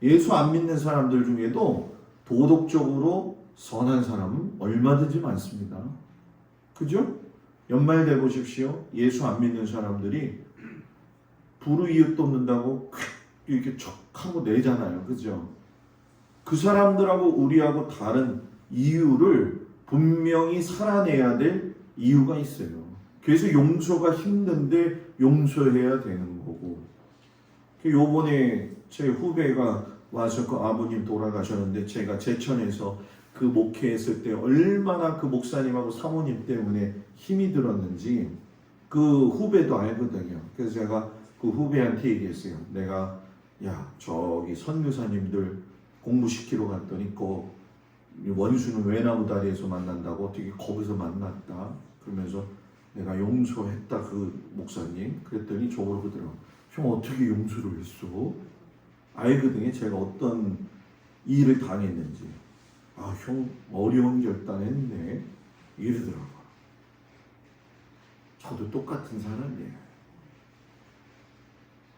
예수 안 믿는 사람들 중에도 도덕적으로 선한 사람은 얼마든지 많습니다. 그죠? 연말 돼 보십시오. 예수 안 믿는 사람들이 불우이웃 돕는다고 이렇게 척하고 내잖아요. 그죠? 그 사람들하고 우리하고 다른 이유를 분명히 살아내야 될 이유가 있어요. 그래서 용서가 힘든데 용서해야 되는 거고. 요번에 제 후배가 와서 그 아버님 돌아가셨는데 제가 제천에서 그 목회했을 때 얼마나 그 목사님하고 사모님 때문에 힘이 들었는지 그 후배도 알거든요. 그래서 제가 그 후배한테 얘기했어요. 내가 야 저기 선교사님들 공부시키러 갔더니 그 원수는 외나무 다리에서 만난다고 어떻게 거기서 만났다. 그러면서 내가 용서했다 그 목사님. 그랬더니 저보고 그러더라고. 형 어떻게 용서를 했어? 알거든요. 제가 어떤 일을 당했는지. 아, 형 어려운 결단했네. 이러더라고요. 저도 똑같은 사람이에요.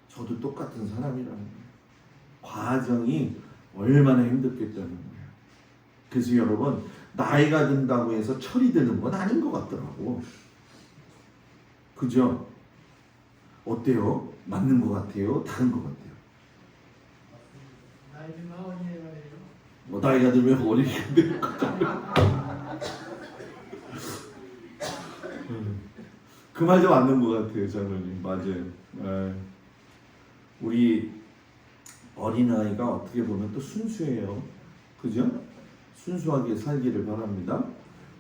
저도 똑같은 사람이라는 거예요. 과정이 얼마나 힘들겠다는 거예요. 그래서 여러분 나이가 든다고 해서 철이 드는 건 아닌 것 같더라고. 그죠? 어때요? 맞는 것 같아요? 다른 것 같아요? 뭐 나이가 들면 어리게 될 것 같아요. 그 말도 맞는 것 같아요, 장로님. 맞아요. 우리 어린아이가 어떻게 보면 또 순수해요. 그죠? 순수하게 살기를 바랍니다.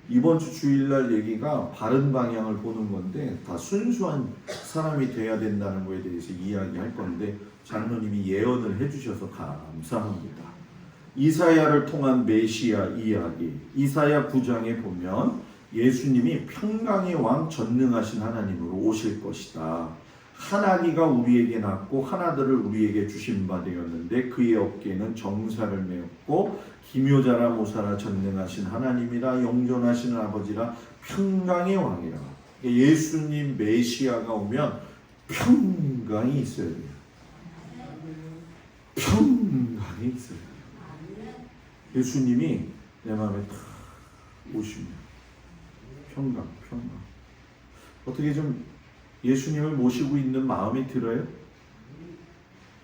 이번 주 주일날 얘기가 바른 방향을 보는 건데 다 순수한 사람이 돼야 된다는 거에 대해서 이야기할 건데 장로님이 예언을 해주셔서 감사합니다. 이사야를 통한 메시아 이야기 이사야 9장에 보면 예수님이 평강의 왕 전능하신 하나님으로 오실 것이다. 한 아기가 우리에게 낳고 한 아들을 우리에게 주신 바 되었는데 그의 어깨에는 정사를 메었고 기묘자라 모사라 전능하신 하나님이라 영존하시는 아버지라 평강의 왕이라. 예수님 메시아가 오면 평강이 있어야 돼요. 평강이 있어야 돼요. 예수님이 내 마음에 탁 오시면 평강. 어떻게 좀 예수님을 모시고 있는 마음이 들어요?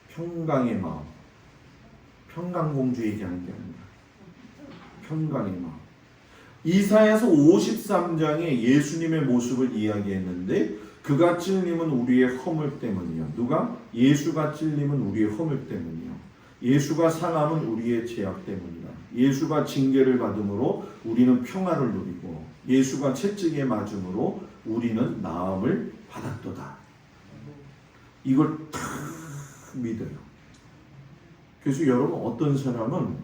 평강의 마음. 평강공주 얘기하는 게 아니라 평강의 마음. 이사야서 53장에 예수님의 모습을 이야기했는데 그가 찔림은 우리의 허물 때문이요. 누가? 예수가 찔림은 우리의 허물 때문이요. 예수가 상함은 우리의 죄악 때문이라. 예수가 징계를 받음으로 우리는 평화를 누리고 예수가 채찍에 맞음으로 우리는 나음을 받았도다. 이걸 탁 믿어요. 그래서 여러분 어떤 사람은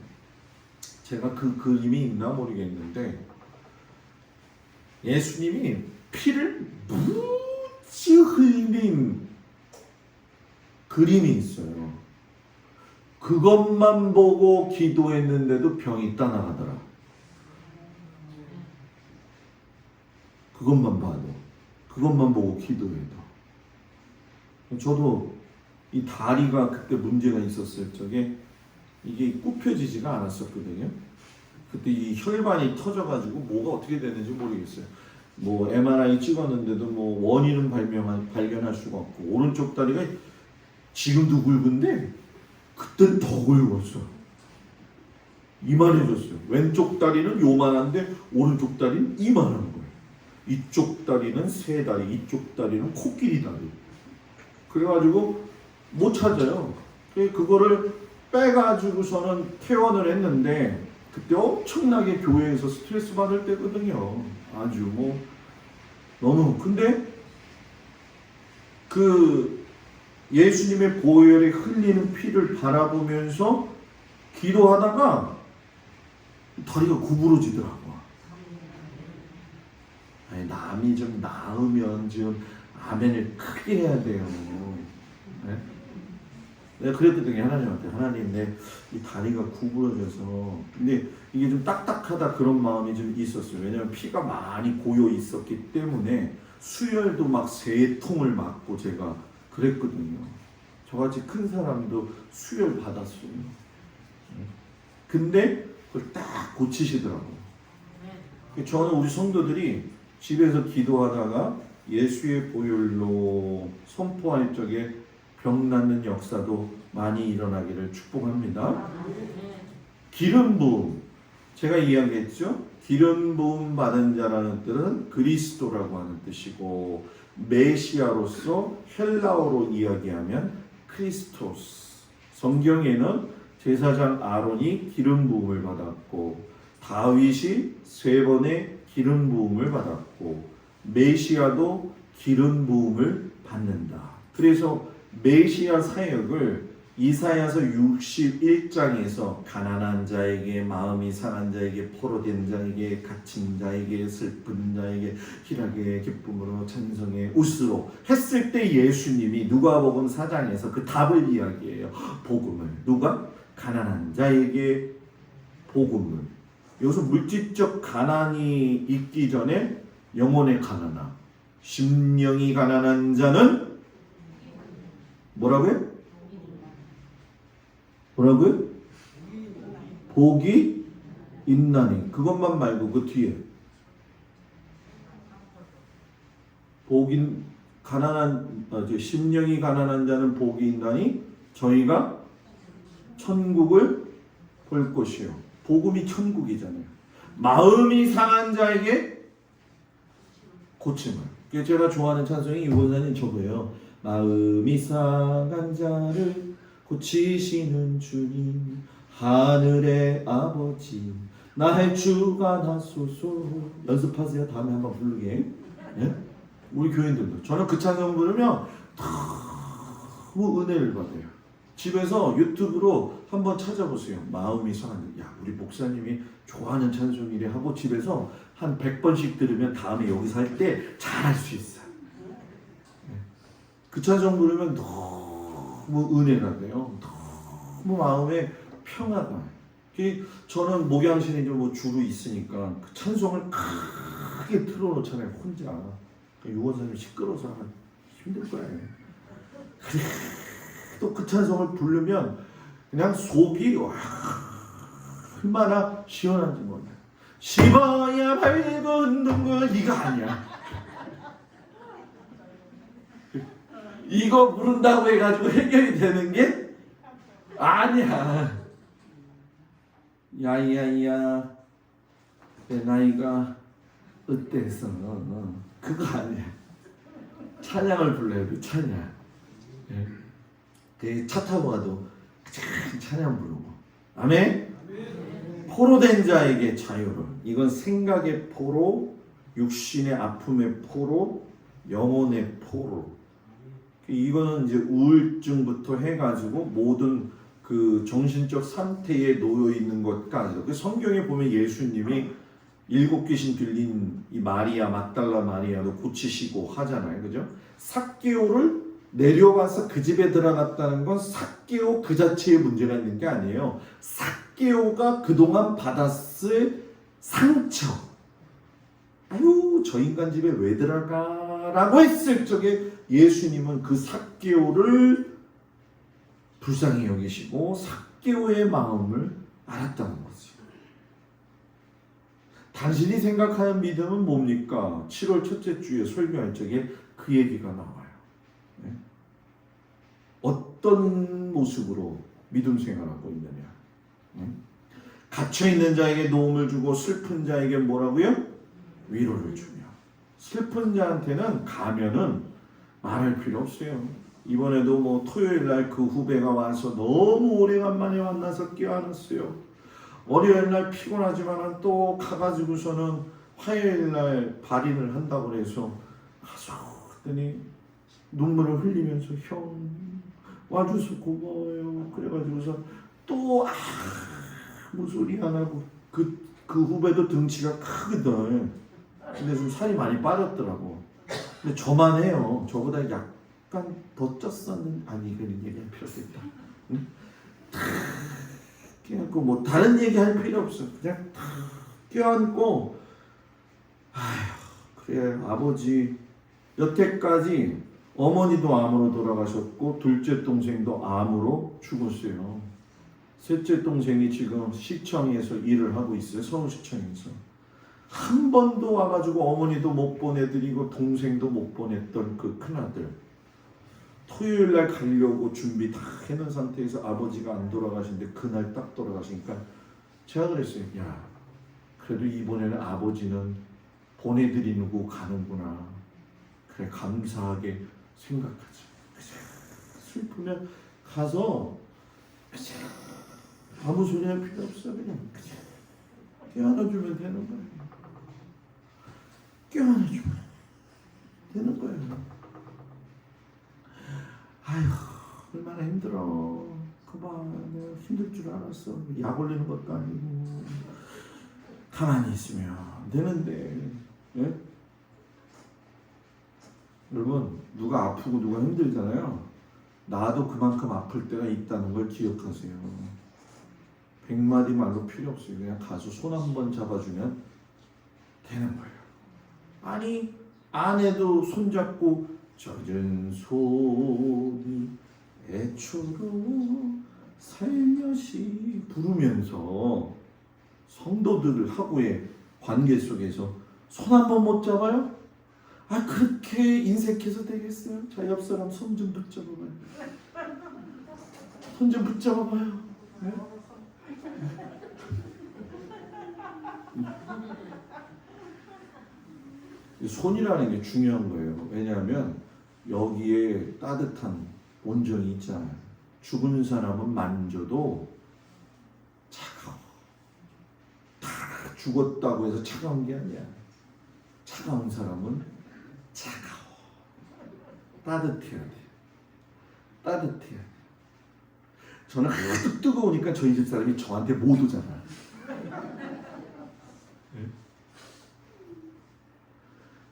제가 그 그림이 있나 모르겠는데 예수님이 피를 무지 흘린 그림이 있어요. 그것만 보고 기도했는데도 병이 떠나가더라. 그것만 봐도, 그것만 보고 기도해도. 저도 이 다리가 그때 문제가 있었을 적에 이게 굽혀지지가 않았었거든요. 그때 이 혈관이 터져가지고 뭐가 어떻게 되는지 모르겠어요. 뭐 MRI 찍었는데도 뭐 원인은 발견할 수가 없고 오른쪽 다리가 지금도 굵은데 그땐 더 굵었어. 이만해졌어요. 왼쪽 다리는 요만한데 오른쪽 다리는 이만한 거예요. 이쪽 다리는 새 다리, 이쪽 다리는 코끼리 다리. 그래가지고 못 찾아요. 그거를 빼가지고서는 퇴원을 했는데 그때 엄청나게 교회에서 스트레스 받을 때거든요. 아주 뭐 너무. 근데 그 예수님의 보혈에 흘리는 피를 바라보면서 기도하다가 다리가 구부러지더라고. 아니, 남이 좀 나으면 좀 아멘을 크게 해야 돼요. 네? 내가 그랬거든요. 하나님한테. 하나님, 내 이 다리가 구부러져서. 근데 이게 좀 딱딱하다 그런 마음이 좀 있었어요. 왜냐면 피가 많이 고여 있었기 때문에 수혈도 막 3통을 맞고 제가 그랬거든요. 저같이 큰 사람도 수혈 받았어요. 근데 그걸 딱 고치시더라고요. 저는 우리 성도들이 집에서 기도하다가 예수의 보혈로 선포할 적에 병 낫는 역사도 많이 일어나기를 축복합니다. 기름 부음, 제가 이야기했죠. 기름 부음 받은 자라는 뜻은 그리스도라고 하는 뜻이고 메시아로서 헬라어로 이야기하면 크리스토스. 성경에는 제사장 아론이 기름 부음을 받았고 다윗이 3번의 기름 부음을 받았고 메시아도 기름 부음을 받는다. 그래서 메시아 사역을 이사야서 61장에서 가난한 자에게, 마음이 상한 자에게, 포로된 자에게, 갇힌 자에게, 슬픈 자에게 희락의 기쁨으로 찬송의 웃으로 했을 때 예수님이 누가복음 4장에서 그 답을 이야기해요. 복음을. 누가? 가난한 자에게 복음을. 여기서 물질적 가난이 있기 전에 영혼의 가난함. 심령이 가난한 자는 뭐라고요? 뭐라고요? 복이 있나니. 그것만 말고 그 뒤에 복인 가난한 심령이 가난한 자는 복이 있나니 저희가 천국을 볼 것이요. 복음이 천국이잖아요. 마음이 상한 자에게 고침을. 제가 좋아하는 찬송이 유권사님 저거예요. 마음이 상한 자를 고치시는 주님, 하늘의 아버지, 나의 주관하소서. 연습하세요. 다음에 한번 부르게. 네? 우리 교인들도. 저는 그 찬송 부르면 너무 은혜를 받아요. 집에서 유튜브로 한번 찾아보세요. 마음이 상한 자. 야, 우리 목사님이 좋아하는 찬송이래 하고 집에서 한 100번씩 들으면 다음에 여기서 할 때 잘할 수 있어. 그 찬송 부르면 너무 은혜가 돼요. 너무 마음에 평화가. 저는 목양신이 좀 주로 있으니까 그 찬송을 크게 틀어놓잖아요. 혼자. 유원사님 시끄러워서 힘들 거예요. 또 그 찬송을 부르면 그냥 속이 얼마나 시원한지 몰라요. 심어야 밝은 눈물. 이거 아니야. 이거 부른다고 해가지고 해결이 되는 게 아니야. 야야야. 내 나이가 어때서 그거 아니야. 찬양을 불러야 돼. 찬양. 그 차 타고 가도 찬양 부르고. 아멘. 포로된 자에게 자유를. 이건 생각의 포로, 육신의 아픔의 포로, 영혼의 포로. 이거는 이제 우울증부터 해가지고 모든 그 정신적 상태에 놓여 있는 것까지. 그 성경에 보면 예수님이 7 귀신 들린 이 마리아, 막달라 마리아도 고치시고 하잖아요, 그죠? 삭개오를 내려가서 그 집에 들어갔다는 건 삭개오 그 자체의 문제가 있는 게 아니에요. 삭개오가 그동안 받았을 상처. 아유, 저 인간 집에 왜 들어가라고 했을 적에 예수님은 그 삭개오를 불쌍히 여기시고 삭개오의 마음을 알았다는 거지. 당신이 생각하는 믿음은 뭡니까? 7월 첫째 주에 설교할 적에 그 얘기가 나와요. 네? 어떤 모습으로 믿음 생활하고 있느냐. 네? 갇혀있는 자에게 도움을 주고 슬픈 자에게 뭐라고요? 위로를 주며. 슬픈 자한테는 가면은 말할 필요 없어요. 이번에도 뭐 토요일 날 그 후배가 와서 너무 오래간만에 만나서 껴안았어요. 월요일 날 피곤하지만은 또 가가지고서는 화요일 날 발인을 한다고 그래서 가서 그랬더니 눈물을 흘리면서 형 와줘서 고마워요. 그래가지고서 또 아무 소리 안 하고 그 후배도 등치가 크거든. 근데 좀 살이 많이 빠졌더라고. 근데 저만 해요. 저보다 약간 더 쪘었는 아니 그런 얘기할 필요 없겠다. 응? 껴안고 뭐 다른 얘기 할 필요 없어. 그냥 탁 껴안고 아휴 그래 아버지 여태까지 어머니도 암으로 돌아가셨고 둘째 동생도 암으로 죽었어요. 셋째 동생이 지금 시청에서 일을 하고 있어요. 서울시청에서. 한 번도 와가지고 어머니도 못 보내드리고 동생도 못 보냈던 그 큰아들. 토요일날 가려고 준비 다 해놓은 상태에서 아버지가 안 돌아가신데 그날 딱 돌아가시니까 제가 그랬어요. 야 그래도 이번에는 아버지는 보내드리는 거 가는구나. 그래 감사하게 생각하자. 슬프면 가서 아무 소리 할 필요 없어. 그냥 껴안아주면 되는 거야. 껴안아주면 되는 거야. 아휴 얼마나 힘들어. 그봐 내가 힘들 줄 알았어. 약 올리는 것도 아니고 가만히 있으면 되는데. 예? 여러분 누가 아프고 누가 힘들잖아요. 나도 그만큼 아플 때가 있다는 걸 기억하세요. 100마디 말로 필요 없어요. 그냥 가서 손 한 번 잡아주면 되는 거예요. 아니 아내도 손잡고 젖은 손이 애초로 살며시 부르면서 성도들 하고의 관계 속에서 손 한 번 못 잡아요? 아 그렇게 인색해서 되겠어요? 자 옆 사람 손 좀 붙잡아봐요. 손 좀 붙잡아봐요. 네? 손이라는 게 중요한 거예요. 왜냐하면 여기에 따뜻한 온정이 있잖아요. 죽은 사람은 만져도 차가워. 다 죽었다고 해서 차가운 게 아니야. 차가운 사람은 차가워. 따뜻해야 돼. 따뜻해야 돼. 저는 하도 뜨거우니까 저희 집 사람이 저한테 못 오잖아.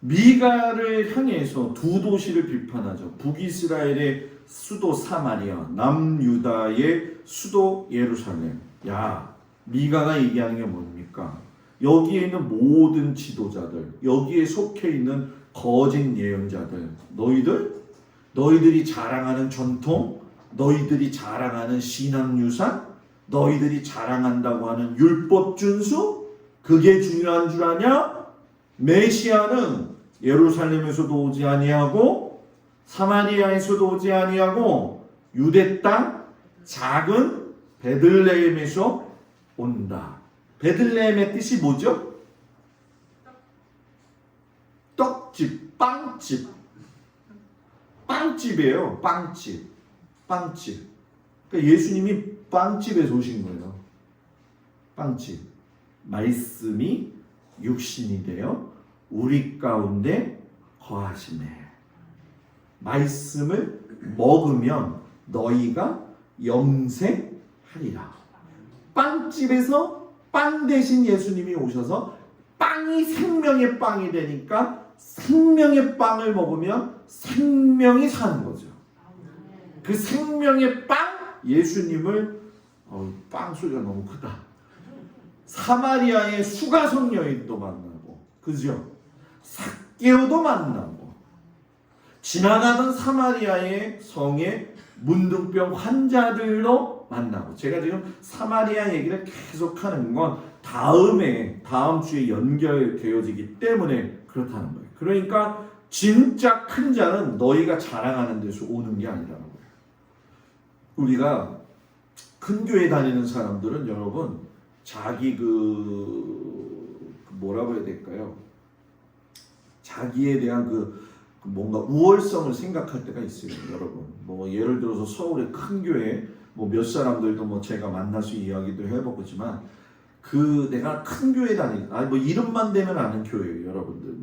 미가를 향해서 두 도시를 비판하죠. 북이스라엘의 수도 사마리아, 남유다의 수도 예루살렘. 야, 미가가 얘기하는 게 뭡니까? 여기에 있는 모든 지도자들, 여기에 속해 있는 거짓 예언자들, 너희들이 자랑하는 전통, 너희들이 자랑하는 신앙 유산, 너희들이 자랑한다고 하는 율법 준수, 그게 중요한 줄 아냐? 메시아는 예루살렘에서도 오지 아니하고 사마리아에서도 오지 아니하고 유대 땅 작은 베들레헴에서 온다. 베들레헴의 뜻이 뭐죠? 떡집, 빵집이에요. 빵집. 그러니까 예수님이 빵집에서 오신 거예요. 빵집. 말씀이 육신이 되어 우리 가운데 거하시네. 말씀을 먹으면 너희가 영생하리라. 빵집에서 빵 대신 예수님이 오셔서 빵이 생명의 빵이 되니까 생명의 빵을 먹으면 생명이 사는 거죠. 그 생명의 빵 예수님을 빵 소리가 너무 크다. 사마리아의 수가성 여인도 만나고, 그죠? 삭개오도 만나고, 지나가던 사마리아의 성의 문둥병 환자들도 만나고. 제가 지금 사마리아 얘기를 계속하는 건 다음 주에 연결되어지기 때문에 그렇다는 거예요. 그러니까 진짜 큰 자는 너희가 자랑하는 데서 오는 게 아니라는 거예요. 우리가 큰 교회 다니는 사람들은 여러분 자기 뭐라고 해야 될까요? 자기에 대한 뭔가 우월성을 생각할 때가 있어요, 여러분. 뭐 예를 들어서 서울의 큰 교회 몇 사람들도 제가 만나서 이야기도 해보지만 내가 큰 교회 이름만 대면 아는 교회예요, 여러분들.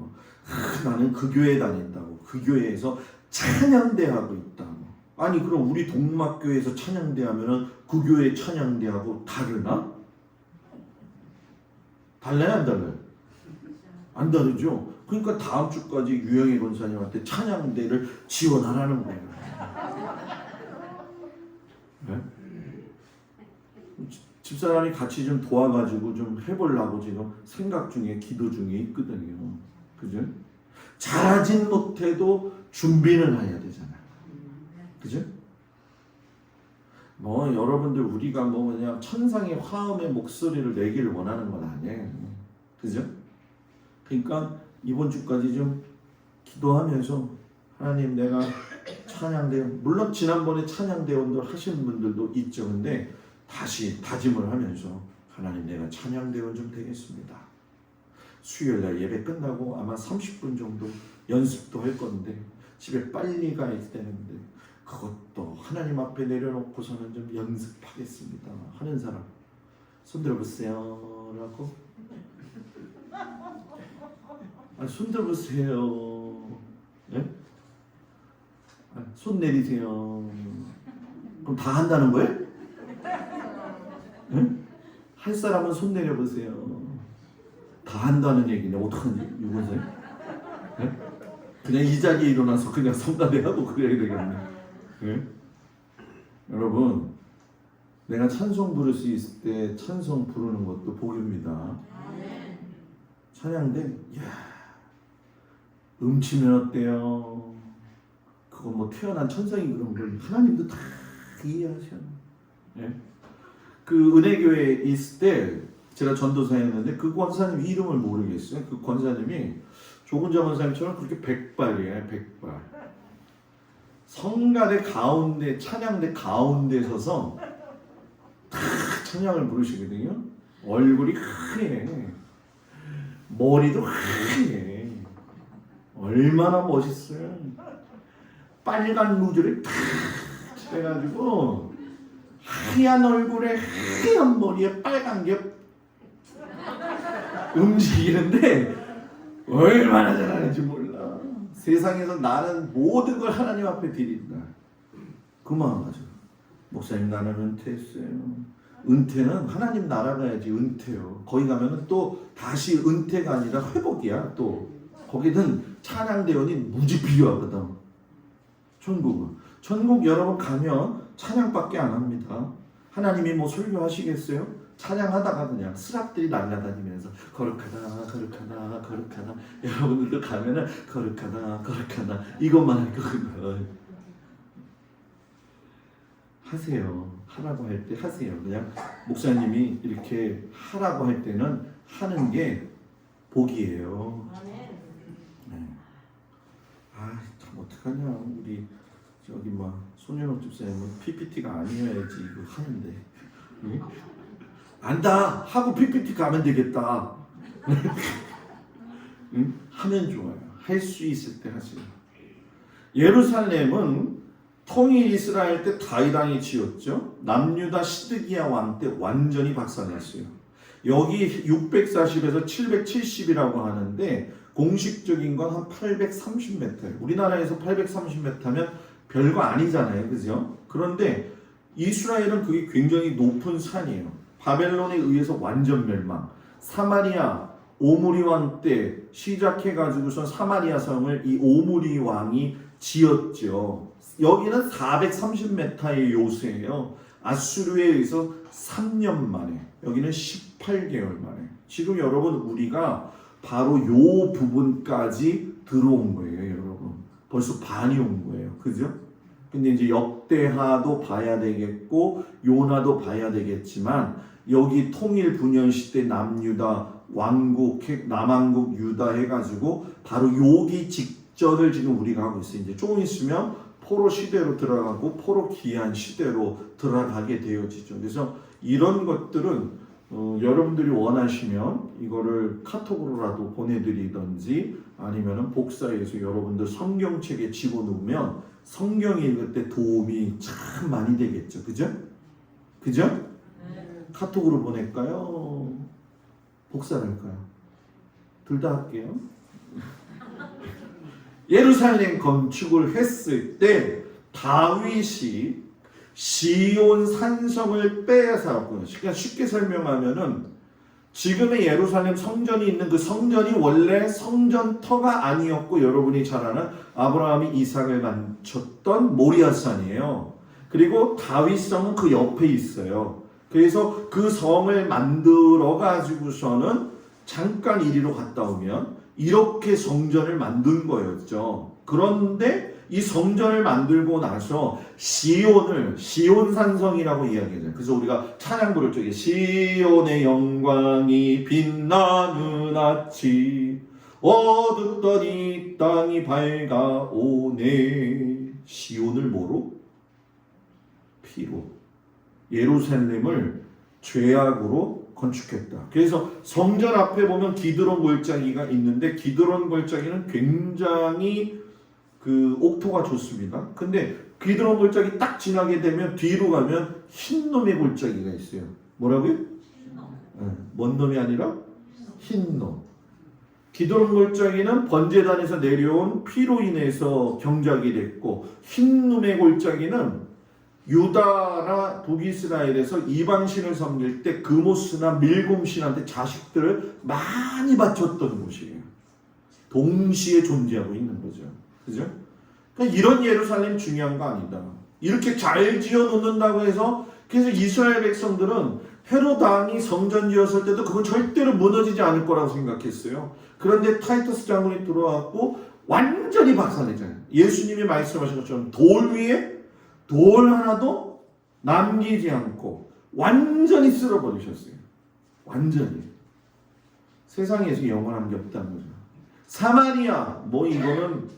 나는 그 교회 다닌다고, 그 교회에서 찬양대하고 있다. 아니 그럼 우리 동막교회에서 찬양대하면은 그 교회 찬양대하고 다르나? 달라요, 안 달라요? 안 다르죠. 그러니까 다음 주까지 유영희 권사님한테 찬양대를 지원하라는 거예요. 네? 집사람이 같이 좀 도와가지고 좀 해보려고 지금 생각 중에 기도 중에 있거든요. 그죠? 잘하진 못해도 준비는 해야 되잖아요. 그죠? 여러분들 우리가 그냥 천상의 화음의 목소리를 내기를 원하는 건 아니에요. 그죠? 그러니까 이번 주까지 좀 기도하면서 하나님 내가 찬양대원, 물론 지난번에 찬양대원들 하시는 분들도 있죠. 근데 다시 다짐을 하면서 하나님 내가 찬양대원 좀 되겠습니다. 수요일날 예배 끝나고 아마 30분 정도 연습도 할 건데 집에 빨리 가야 되는데 그것도 하나님 앞에 내려놓고서는 좀 연습하겠습니다 하는 사람 손 들어보세요 라고. 손 들어보세요. 네? 손 내리세요. 그럼 다 한다는 거예요? 네? 할 사람은 손 내려보세요. 다 한다는 얘기네. 어떡하지? 이거세요? 네? 그냥 이 자리에 일어나서 그냥 성가대하고 그래야 되겠네. 네? 여러분, 내가 찬송 부를 수 있을 때 찬송 부르는 것도 복입니다. 찬양대, 음치면 어때요? 그거 태어난 천상이 그런 걸 하나님도 다 이해하셔요. 네? 그 은혜교회에 있을 때 제가 전도사였는데 그 권사님 이름을 모르겠어요. 그 권사님이 조근자 권사님처럼 그렇게 백발이에요. 백발. 성가대 가운데 찬양대 가운데 서서 다 찬양을 부르시거든요. 얼굴이 하얘. 머리도 하얘. 얼마나 멋있어요. 빨간 루즈를 탁 칠해가지고 하얀 얼굴에 하얀 머리에 빨간 게 움직이는데 얼마나 잘하는지 몰라. 세상에서 나는 모든 걸 하나님 앞에 드린다. 그 마음 가지고 목사님 나는 은퇴했어요. 은퇴는 하나님 나라 가야지. 은퇴요. 거기 가면은 또 다시 은퇴가 아니라 회복이야. 또 거기는 찬양대원이 무지 필요하거든. 천국 여러분 가면 찬양밖에 안 합니다. 하나님이 설교하시겠어요? 찬양하다가 그냥 스랍들이 날아다니면서 거룩하다 여러분들도 가면은 거룩하다 이것만 할 거거든요. 하세요. 하라고 할 때 하세요. 그냥 목사님이 이렇게 하라고 할 때는 하는 게 복이에요. 네. 참 어떡하냐. 우리 손현옥 집사님은 PPT가 아니어야지 이거 하는데. 응? 안다 하고 PPT 가면 되겠다. 응? 하면 좋아요. 할 수 있을 때 하세요. 예루살렘은 통일 이스라엘 때 다윗 왕이 지었죠. 남유다 시드기야 왕 때 완전히 박살났어요. 여기 640에서 770이라고 하는데 공식적인 건 한 830m예요. 우리나라에서 830m면 별거 아니잖아요. 그죠? 그런데 이스라엘은 그게 굉장히 높은 산이에요. 바벨론에 의해서 완전 멸망. 사마리아 오므리 왕 때 시작해가지고선 사마리아 성을 이 오므리 왕이 지었죠. 여기는 430m의 요새예요. 아수르에 의해서 3년 만에, 여기는 18개월 만에. 지금 여러분 우리가 바로 요 부분까지 들어온 거예요, 여러분. 벌써 반이 온 거예요, 그죠? 근데 이제 역대하도 봐야 되겠고 요나도 봐야 되겠지만 여기 통일 분열 시대 남유다 왕국 남왕국 유다 해가지고 바로 여기 직전을 지금 우리가 하고 있어요. 이제 조금 있으면 포로 시대로 들어가고 포로 기한 시대로 들어가게 되어지죠. 그래서 이런 것들은 여러분들이 원하시면 이거를 카톡으로라도 보내드리든지 아니면은 복사해서 여러분들 성경책에 집어넣으면 성경 읽을 때 도움이 참 많이 되겠죠. 그죠? 그죠? 카톡으로 보낼까요? 복사를 할까요? 둘 다 할게요. 예루살렘 건축을 했을 때 다윗이 시온 산성을 빼앗았고요. 그러니까 쉽게 설명하면은 지금의 예루살렘 성전이 있는 그 성전이 원래 성전터가 아니었고 여러분이 잘 아는 아브라함이 이삭을 만졌던 모리아산이에요. 그리고 다윗성은 그 옆에 있어요. 그래서 그 성을 만들어 가지고서는 잠깐 이리로 갔다 오면 이렇게 성전을 만든 거였죠. 그런데 이 성전을 만들고 나서 시온 산성이라고 이야기해요. 그래서 우리가 찬양 부를 적에 시온의 영광이 빛나는 아침 어둡던 이 땅이 밝아오네. 시온을 뭐로? 피로. 예루살렘을 죄악으로 건축했다. 그래서 성전 앞에 보면 기드론 골짜기가 있는데 기드론 골짜기는 굉장히 그 옥토가 좋습니다. 근데 기드론 골짜기 딱 지나게 되면 뒤로 가면 흰놈의 골짜기가 있어요. 뭐라고요? 뭔 놈이 아니라 흰놈. 기드론 골짜기는 번제단에서 내려온 피로 인해서 경작이 됐고 흰놈의 골짜기는 유다나 북이스라엘에서 이방신을 섬길 때 그모스나 밀곰신한테 자식들을 많이 바쳤던 곳이에요. 동시에 존재하고 있는 거죠. 그죠? 그러니까 이런 예루살렘 중요한 거 아니다. 이렇게 잘 지어 놓는다고 해서 그래서 이스라엘 백성들은 헤롯 왕이 성전 지었을 때도 그건 절대로 무너지지 않을 거라고 생각했어요. 그런데 타이터스 장군이 들어왔고 완전히 박살내잖아요. 예수님이 말씀하신 것처럼 돌 위에 돌 하나도 남기지 않고 완전히 쓸어버리셨어요. 완전히. 세상에서 영원한 게 없다는 거죠. 사마리아 뭐 이거는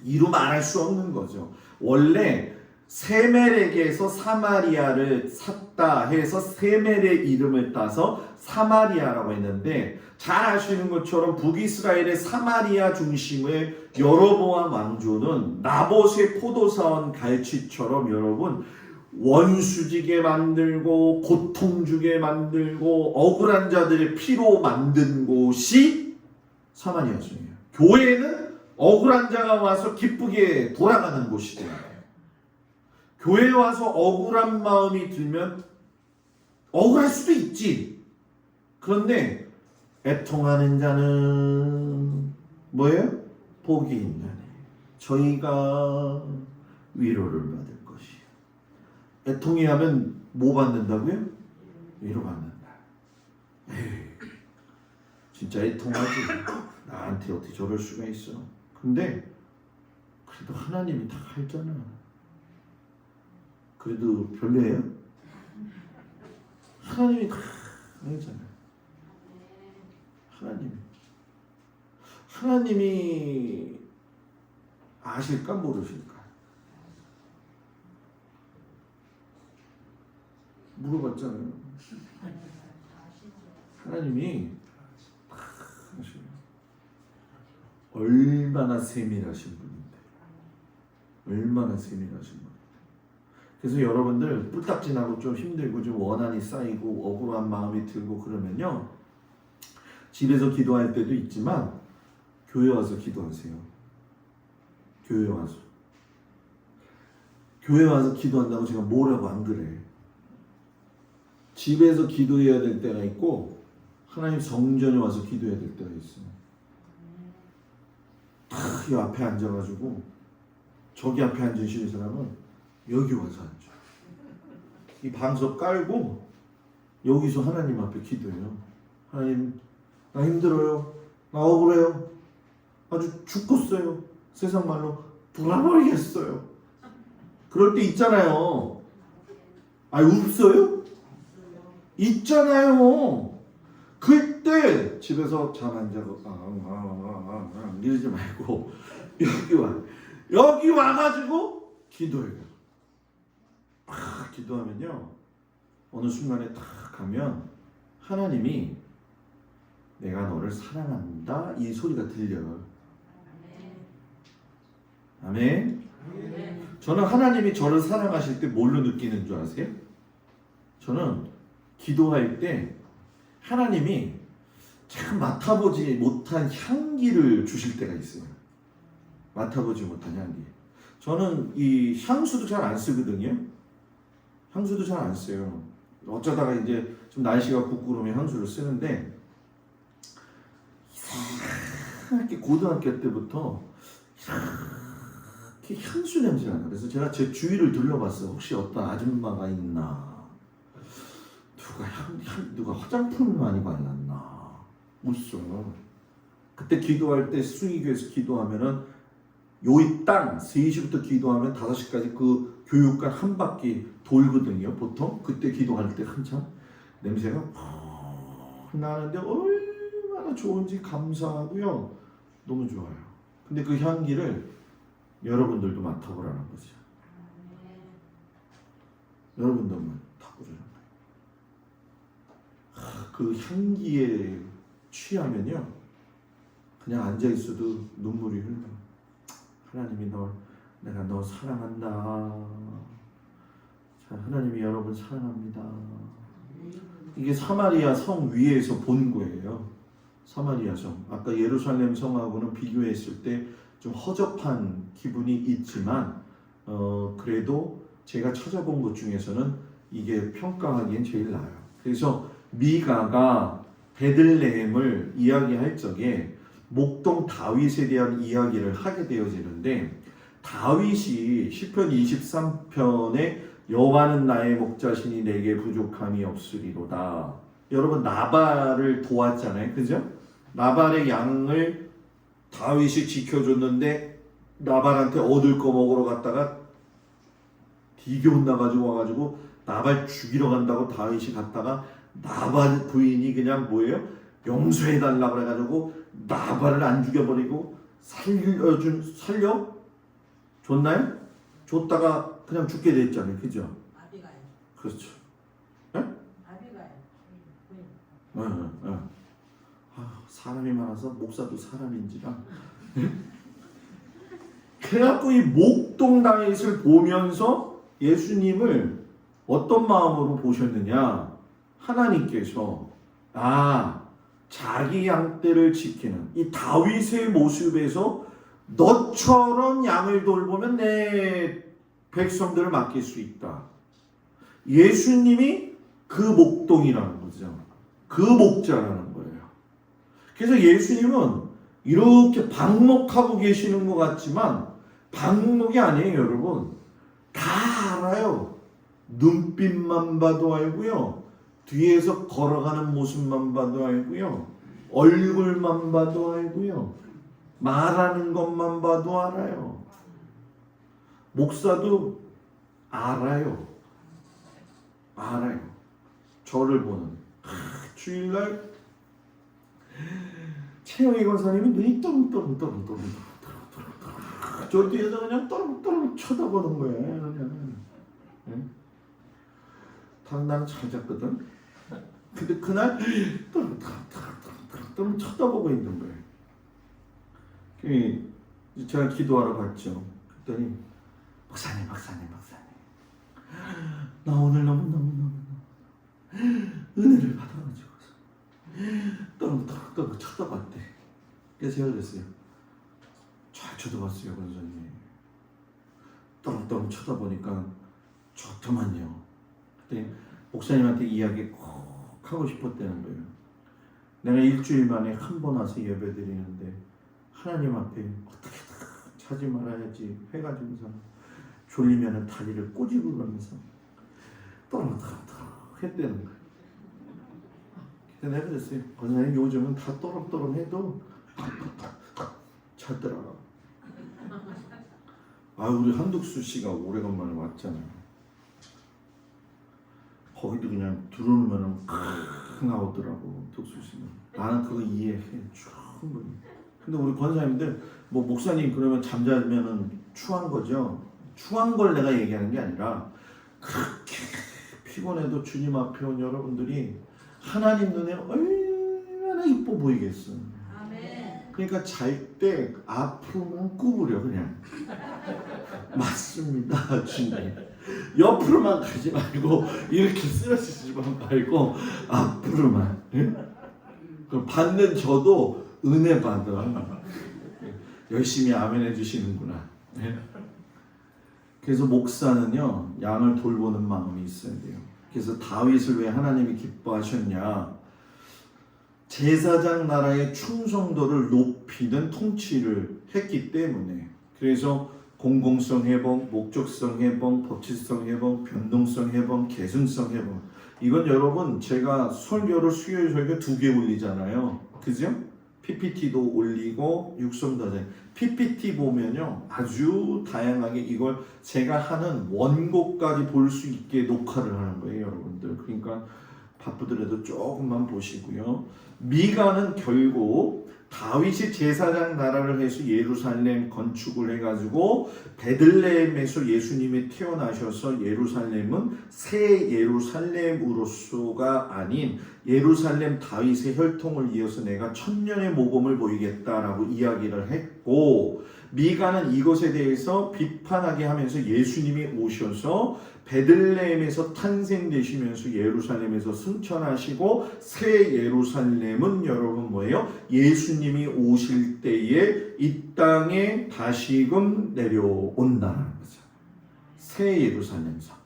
이루 말할 수 없는 거죠. 원래 세멜에게서 사마리아를 샀다 해서 세멜의 이름을 따서 사마리아라고 했는데 잘 아시는 것처럼 북이스라엘의 사마리아 중심의 여로보암 왕조는 나봇의 포도사원 갈취처럼 여러분 원수지게 만들고 고통주게 만들고 억울한 자들의 피로 만든 곳이 사마리아성이에요. 교회는 억울한 자가 와서 기쁘게 돌아가는 곳이 돼요. 교회에 와서 억울한 마음이 들면 억울할 수도 있지. 그런데 애통하는 자는 뭐예요? 복이 있나니 저희가 위로를 받을 것이요. 애통이 하면 뭐 받는다고요? 위로 받는다. 에이, 진짜 애통하지. 나한테 어떻게 저럴 수가 있어. 근데 그래도 하나님이 다 알잖아. 그래도 별로예요? 하나님이 다 알잖아요. 하나님이 아실까 모르실까? 물어봤잖아요. 하나님이 다 아셔요. 얼마나 세밀하신 분인데, 얼마나 세밀하신 분. 그래서 여러분들 뿔딱지나고 좀 힘들고 좀 원한이 쌓이고 억울한 마음이 들고 그러면요, 집에서 기도할 때도 있지만 교회 와서 기도하세요. 교회 와서. 교회 와서 기도한다고 제가 뭐라고 안 그래. 집에서 기도해야 될 때가 있고 하나님 성전에 와서 기도해야 될 때가 있어요. 이 앞에 앉아가지고 저기 앞에 앉으시는 사람은 여기 와서 앉아. 이 방석 깔고 여기서 하나님 앞에 기도해요. 하나님, 나 힘들어요. 나 억울해요. 아주 죽겠어요. 세상 말로 돌아버리겠어요. 그럴 때 있잖아요. 아, 없어요? 있잖아요. 그때 집에서 잠 안 자고 이러지 말고 여기 와가지고 기도해요. 기도하면요, 어느 순간에 딱 가면 하나님이 내가 너를 사랑한다 이 소리가 들려요. 아멘. 저는 하나님이 저를 사랑하실 때 뭘로 느끼는 줄 아세요? 저는 기도할 때 하나님이 참 맡아보지 못한 향기를 주실 때가 있어요. 맡아보지 못한 향기. 저는 이 향수도 잘 안 쓰거든요. 향수도 잘 안 써요. 어쩌다가 이제 좀 날씨가 굽고 그러면 향수를 쓰는데, 이렇게 고등학교 때부터 이렇게 향수 냄새가 나요. 그래서 제가 제 주위를 둘러봤어요. 혹시 어떤 아줌마가 있나? 누가 화장품을 많이 발랐나? 없어. 그때 기도할 때 수의교에서 기도하면은 요이 땅 3시부터 기도하면 5시까지 그 교육관 한 바퀴 돌거든요. 보통 그때 기도할 때 한참 냄새가 나는데 얼마나 좋은지 감사하고요. 너무 좋아요. 근데 그 향기를 여러분들도 맡아보라는 거죠. 여러분도 맡아보라는 거예요. 그 향기에 취하면요, 그냥 앉아있어도 눈물이 흘러요. 하나님이 내가 너 사랑한다. 자, 하나님이 여러분 사랑합니다. 이게 사마리아 성 위에서 본 거예요. 사마리아 성. 아까 예루살렘 성하고는 비교했을 때 좀 허접한 기분이 있지만 그래도 제가 찾아본 것 중에서는 이게 평가하기엔 제일 나아요. 그래서 미가가 베들레헴을 이야기할 적에 목동 다윗에 대한 이야기를 하게 되어지는데, 다윗이 시편 23편에 여호와는 나의 목자시니 내게 부족함이 없으리로다. 여러분 나발을 도왔잖아요. 그죠? 나발의 양을 다윗이 지켜줬는데 나발한테 얻을 거 먹으러 갔다가 디게 나가지고 와가지고 나발 죽이러 간다고 다윗이 갔다가 나발 부인이 그냥 뭐예요? 용서해달라고 그래가지고 나발을 안 죽여버리고 살려? 줬나요? 줬다가 그냥 죽게 됐잖아요. 그죠? 아비가일. 그렇죠. 네? 아비가일. 사람이 많아서 목사도 사람인지라. 그래갖고 이 목동 다윗을 보면서 예수님을 어떤 마음으로 보셨느냐? 하나님께서 자기 양떼를 지키는 이 다윗의 모습에서 너처럼 양을 돌보면 내 백성들을 맡길 수 있다. 예수님이 그 목동이라는 거죠. 그 목자라는 거예요. 그래서 예수님은 이렇게 방목하고 계시는 것 같지만 방목이 아니에요, 여러분. 다 알아요. 눈빛만 봐도 알고요. 뒤에서 걸어가는 모습만 봐도 알고요. 얼굴만 봐도 알고요. 말하는 것만 봐도 알아요. 목사도 알아요. 저를 보는. 주일날 최영희 권사님이 눈이 떠릉떠릉 저 뒤에서 그냥 떠릉떠릉 쳐다보는 거예요. 그냥. 나는 잘 잤거든. 근데 그날 떠릉떠릉 쳐다보고 있는 거예요. 제가 기도하러 갔죠. 그랬더니 목사님 나 오늘 너무 은혜를 받아가지고 떠렁떠렁 쳐다봤대. 그래서 제가 그랬어요. 잘 쳐다봤어요, 권사님. 떠렁떠렁 쳐다보니까 좋더만요. 그때 목사님한테 이야기 꼭 하고 싶었다는 거예요. 내가 일주일 만에 한 번 와서 예배 드리는데 하나님 앞에 어떻게든 자지 말아야지 해가지고서 졸리면은 다리를 꼬집어 가면서 떠렁떠렁 했다는 거예요. 그래서 내가 그랬어요. 권사님 요즘은 다 떠렁떠렁 해도 잤더라. 우리 한덕수 씨가 오래간만에 왔잖아요. 거기도 그냥 들어오면은 나오더라고, 덕수 씨는. 나는 그거 이해해, 충분히. 근데 우리 권사님들, 뭐 목사님 그러면 잠자면은 추한 거죠. 추한 걸 내가 얘기하는 게 아니라 그렇게 피곤해도 주님 앞에 온 여러분들이 하나님 눈에 얼마나 이뻐 보이겠어. 그러니까 잘 때 앞으로만 구부려 그냥. 맞습니다, 주님. 옆으로만 가지 말고 이렇게 쓰러지지만 말고 앞으로만. 그럼 받는 저도 은혜 받아. 열심히 아멘 해주시는구나. 그래서 목사는요, 양을 돌보는 마음이 있어야 돼요. 그래서 다윗을 왜 하나님이 기뻐하셨냐? 제사장 나라의 충성도를 높이는 통치를 했기 때문에. 그래서 공공성 회복, 목적성 회복, 법칙성 회복, 변동성 회복, 계승성 회복. 이건 여러분 제가 설교를 수요일 설교 2개 올리잖아요. 그죠? PPT도 올리고 육성도 하잖아요. PPT 보면요 아주 다양하게 이걸 제가 하는 원고까지 볼 수 있게 녹화를 하는 거예요, 여러분들. 그러니까 바쁘더라도 조금만 보시고요. 미가는 결국 다윗이 제사장 나라를 해서 예루살렘 건축을 해가지고 베들레헴에서 예수님이 태어나셔서 예루살렘은 새 예루살렘으로서가 아닌 예루살렘 다윗의 혈통을 이어서 내가 천년의 모범을 보이겠다라고 이야기를 했고, 미가는 이것에 대해서 비판하게 하면서 예수님이 오셔서 베들레헴에서 탄생되시면서 예루살렘에서 승천하시고 새 예루살렘은 여러분 뭐예요? 예수님이 오실 때에 이 땅에 다시금 내려온다는 거죠. 새 예루살렘성.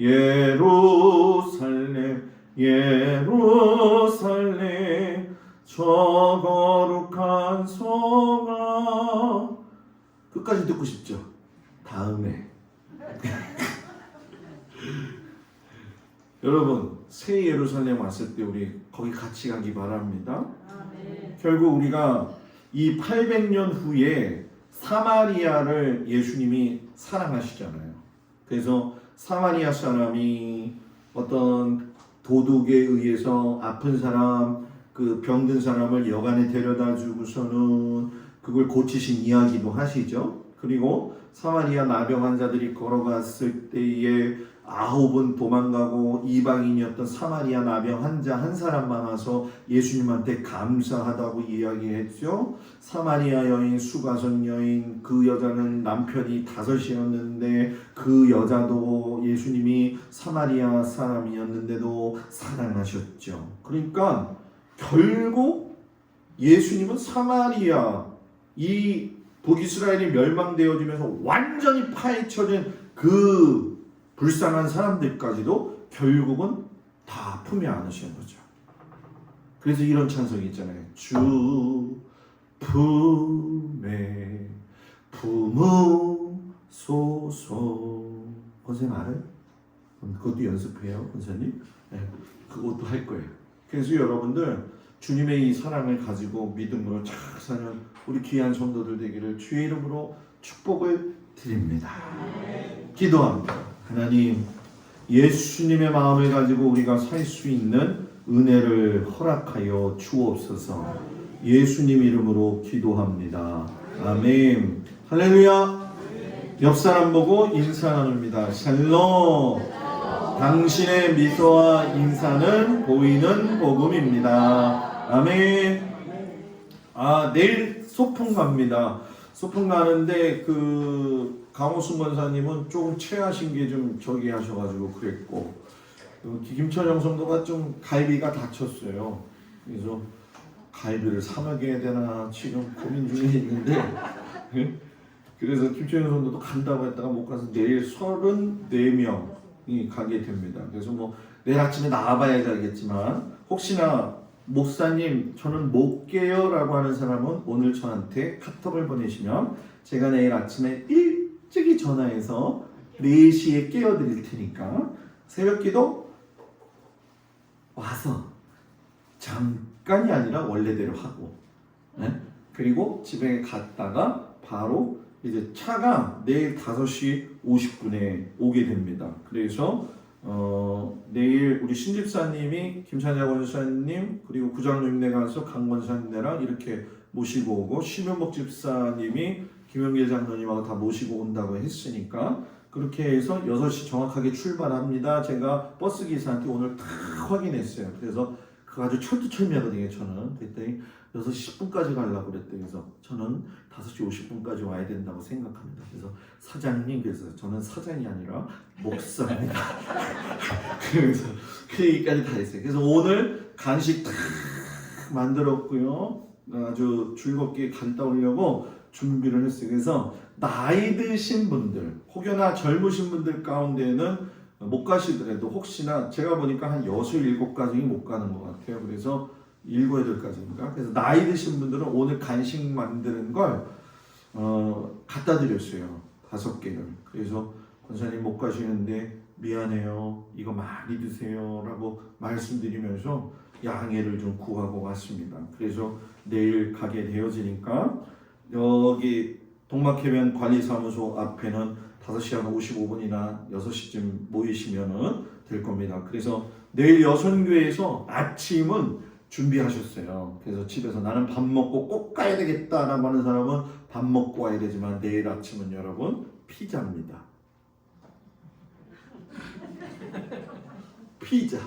예루살렘 예루살렘 저 거룩한 성아. 끝까지 듣고 싶죠? 다음에 여러분 새 예루살렘 왔을 때 우리 거기 같이 가기 바랍니다. 결국 우리가 이 800년 후에 사마리아를 예수님이 사랑하시잖아요. 그래서 사마리아 사람이 어떤 도둑에 의해서 아픈 사람, 그 병든 사람을 여간에 데려다 주고서는 그걸 고치신 이야기도 하시죠. 그리고 사마리아 나병 환자들이 걸어갔을 때에 9은 도망가고 이방인이었던 사마리아 나병 환자 한 사람만 와서 예수님한테 감사하다고 이야기했죠. 사마리아 여인, 수가성 여인, 그 여자는 남편이 5이었는데 그 여자도 예수님이 사마리아 사람이었는데도 사랑하셨죠. 그러니까 결국 예수님은 사마리아, 이 북이스라엘이 멸망되어지면서 완전히 파헤쳐진 그 불쌍한 사람들까지도 결국은 다 품에 안으신 거죠. 그래서 이런 찬송이 있잖아요. 주 품에 품으소서. 권사님 알아요? 그것도 연습해요, 권사님. 네, 그것도 할 거예요. 그래서 여러분들 주님의 이 사랑을 가지고 믿음으로 잘 사는 우리 귀한 성도들 되기를 주의 이름으로 축복을 드립니다. 기도합니다. 하나님, 예수님의 마음을 가지고 우리가 살 수 있는 은혜를 허락하여 주옵소서. 예수님 이름으로 기도합니다. 아멘. 할렐루야. 옆 사람 보고 인사 나눕니다. 샬롬. 당신의 미소와 인사는 보이는 복음입니다. 아멘. 내일 소풍 갑니다. 소풍 가는데 그 강호순 권사님은 조금 체하신 게 좀 저기 하셔가지고 그랬고, 김천영 성도가 좀 갈비가 다쳤어요. 그래서 갈비를 사 먹여야 되나 지금 고민 중에 있는데 그래서 김천영 성도도 간다고 했다가 못 가서 내일 34명이 가게 됩니다. 그래서 뭐 내일 아침에 나와봐야 알겠지만, 혹시나 목사님 저는 못 깨요 라고 하는 사람은 오늘 저한테 카톡을 보내시면 제가 내일 아침에 일찍이 전화해서 4시에 깨워드릴 테니까 새벽기도 와서 잠깐이 아니라 원래대로 하고, 네? 그리고 집에 갔다가 바로 이제 차가 내일 5시 50분에 오게 됩니다. 그래서 내일 우리 신집사님이 김찬자 권사님 그리고 구장로님네 가서 강 권사님네랑 이렇게 모시고 오고, 심현복 집사님이 김영길 장로님하고 다 모시고 온다고 했으니까 그렇게 해서 6시 정확하게 출발합니다. 제가 버스 기사한테 오늘 다 확인했어요. 그래서 그거 아주 철두철미하거든요. 저는 그랬더니 6시 10분까지 가려고 그랬대요. 그래서 저는 5시 50분까지 와야 된다고 생각합니다. 그래서 사장님, 그래서 저는 사장이 아니라 목사입니다. 그래서 그 얘기까지 다 했어요. 그래서 오늘 간식 다 만들었고요. 아주 즐겁게 갔다 오려고 준비를 했어요. 그래서 나이 드신 분들, 혹여나 젊으신 분들 가운데는 못 가시더라도 혹시나 제가 보니까 한 6, 7가정이 못 가는 것 같아요. 그래서 7, 8가정인가? 그래서 나이 드신 분들은 오늘 간식 만드는 걸 갖다 드렸어요. 5개를. 그래서 권사님 못 가시는데 미안해요. 이거 많이 드세요. 라고 말씀드리면서 양해를 좀 구하고 왔습니다. 그래서 내일 가게 되어지니까 여기 동막해변 관리사무소 앞에는 5시 한 55분이나 6시쯤 모이시면 될 겁니다. 그래서 내일 여선교회에서 아침은 준비하셨어요. 그래서 집에서 나는 밥 먹고 꼭 가야 되겠다라고 하는 사람은 밥 먹고 와야 되지만 내일 아침은 여러분 피자입니다. 피자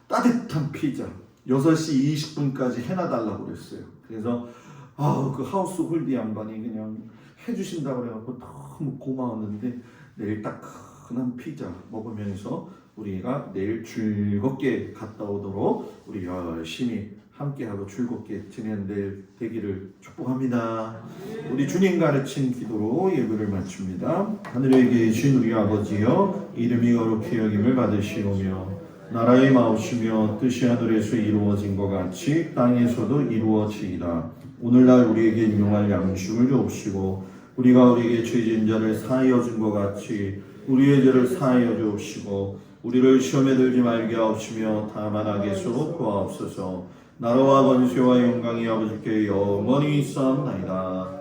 따뜻한 피자 6시 20분까지 해놔달라고 그랬어요. 그래서 그 하우스 홀디 양반이 그냥 해주신다고 그래갖고 너무 고마웠는데 내일 따끈한 피자 먹으면서 우리가 내일 즐겁게 갔다 오도록 우리 열심히 함께하고 즐겁게 지내는 날 되기를 축복합니다. 우리 주님 가르친 기도로 예배를 마칩니다. 하늘에 계신 우리 아버지여, 이름이 거룩히 여김을 받으시오며 나라의 마옵시며 뜻이 하늘에서 이루어진 것 같이 땅에서도 이루어지이다. 오늘날 우리에게 용할 양식을 주옵시고 우리가 우리에게 죄진 자를 사하여 준 것 같이 우리의 죄를 사하여 주옵시고 우리를 시험에 들지 말게 하옵시며 다만 악에서 구하옵소서. 나라와 권세와 영광이 아버지께 영원히 있사옵나이다.